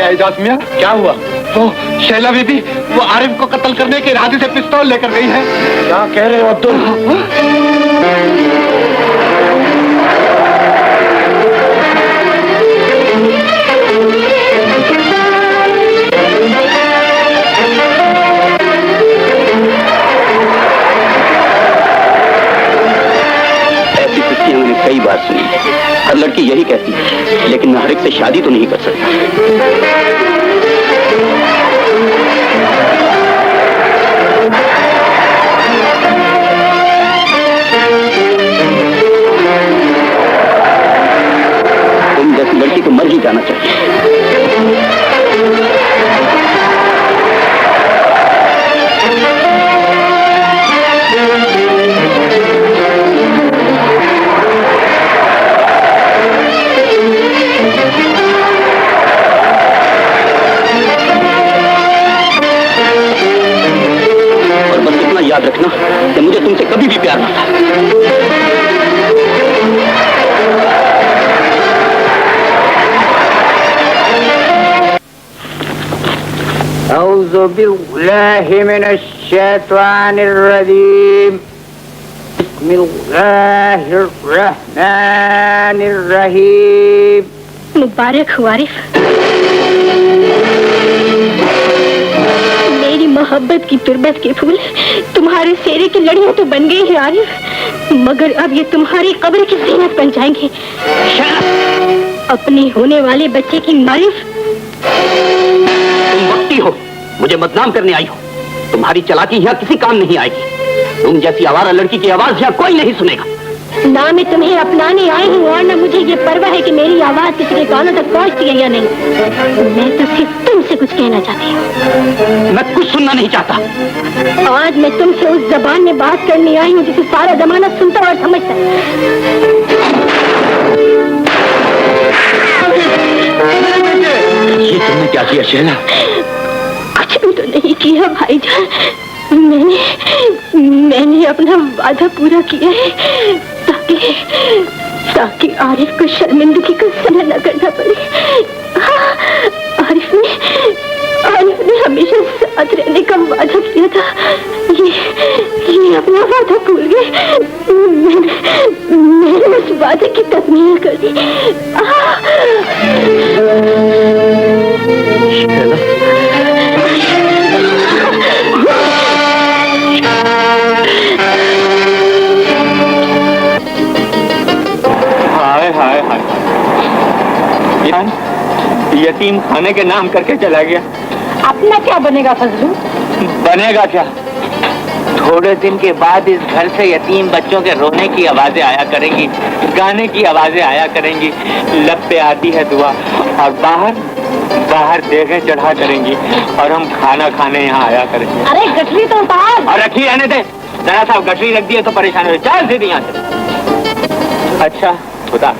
एजाज मियां, क्या हुआ? वो शैला बीबी वो आरिफ को कत्ल करने के इरादे से पिस्तौल लेकर गई है। क्या कह रहे हो अब्दुल? ऐसी किस्सें मैंने कई बार सुनी, हर लड़की यही कहती है, लेकिन मैं हर एक से शादी तो नहीं कर सकता। तुम जैसी लड़की को मर ही जाना चाहिए। याद रखना कि मुझे तुमसे कभी भी प्यार ना था। औज़ु बिल्लाहि मिनश शैतानिर रजीम। बिस्मिल्लाहिर रहमानिर रहीम। मुबारक हो आरिफ, मेरी मोहब्बत की तुरबत के फूल तुम्हारे सेरे की लड़ियां तो बन गई है आरिफ, मगर अब ये तुम्हारी कब्र की ज़ीनत बन जाएंगे। अपने होने वाले बच्चे की मारिफ। तुम वक्ती हो, मुझे बदनाम करने आई हो। तुम्हारी चालाकी यहाँ किसी काम नहीं आएगी। तुम जैसी आवारा लड़की की आवाज यहाँ कोई नहीं सुनेगा। ना मैं तुम्हें अपनाने आई हूँ और न मुझे ये परवाह है कि मेरी आवाज किसी के कानों तक पहुँचती है या नहीं। मैं तो सिर्फ तुमसे कुछ कहना चाहती हूँ। मैं कुछ सुनना नहीं चाहता। आज मैं तुमसे उस जबान में बात करने आई हूँ जिसे सारा जमाना सुनता और समझता है। ये तुमने क्या किया शैला? कुछ भी तो नहीं किया भाईजान। मैंने अपना वादा पूरा किया है ताकि आरिफ को शर्मिंदगी का सामना न करना पड़े। आरिफ ने हमेशा साथ रहने का वादा किया था। ये अपना वादा भूल गए। मैंने उस वादे की तकमील कर दी। हाय हाय हाय, यतीम खाने के नाम करके चला गया। अपना क्या बनेगा फजलू? बनेगा क्या? थोड़े दिन के बाद इस घर से यतीम बच्चों के रोने की आवाजें आया करेंगी, गाने की आवाजें आया करेंगी, लब पे आती है दुआ और बाहर देखें चढ़ा करेंगी और हम खाना खाने यहाँ आया करेंगे। अरे गठरी तो उतार। और रखी रहने दे, जरा सा गठरी रख दी है तो परेशान हो। चल सीधी यहाँ से। अच्छा उतार।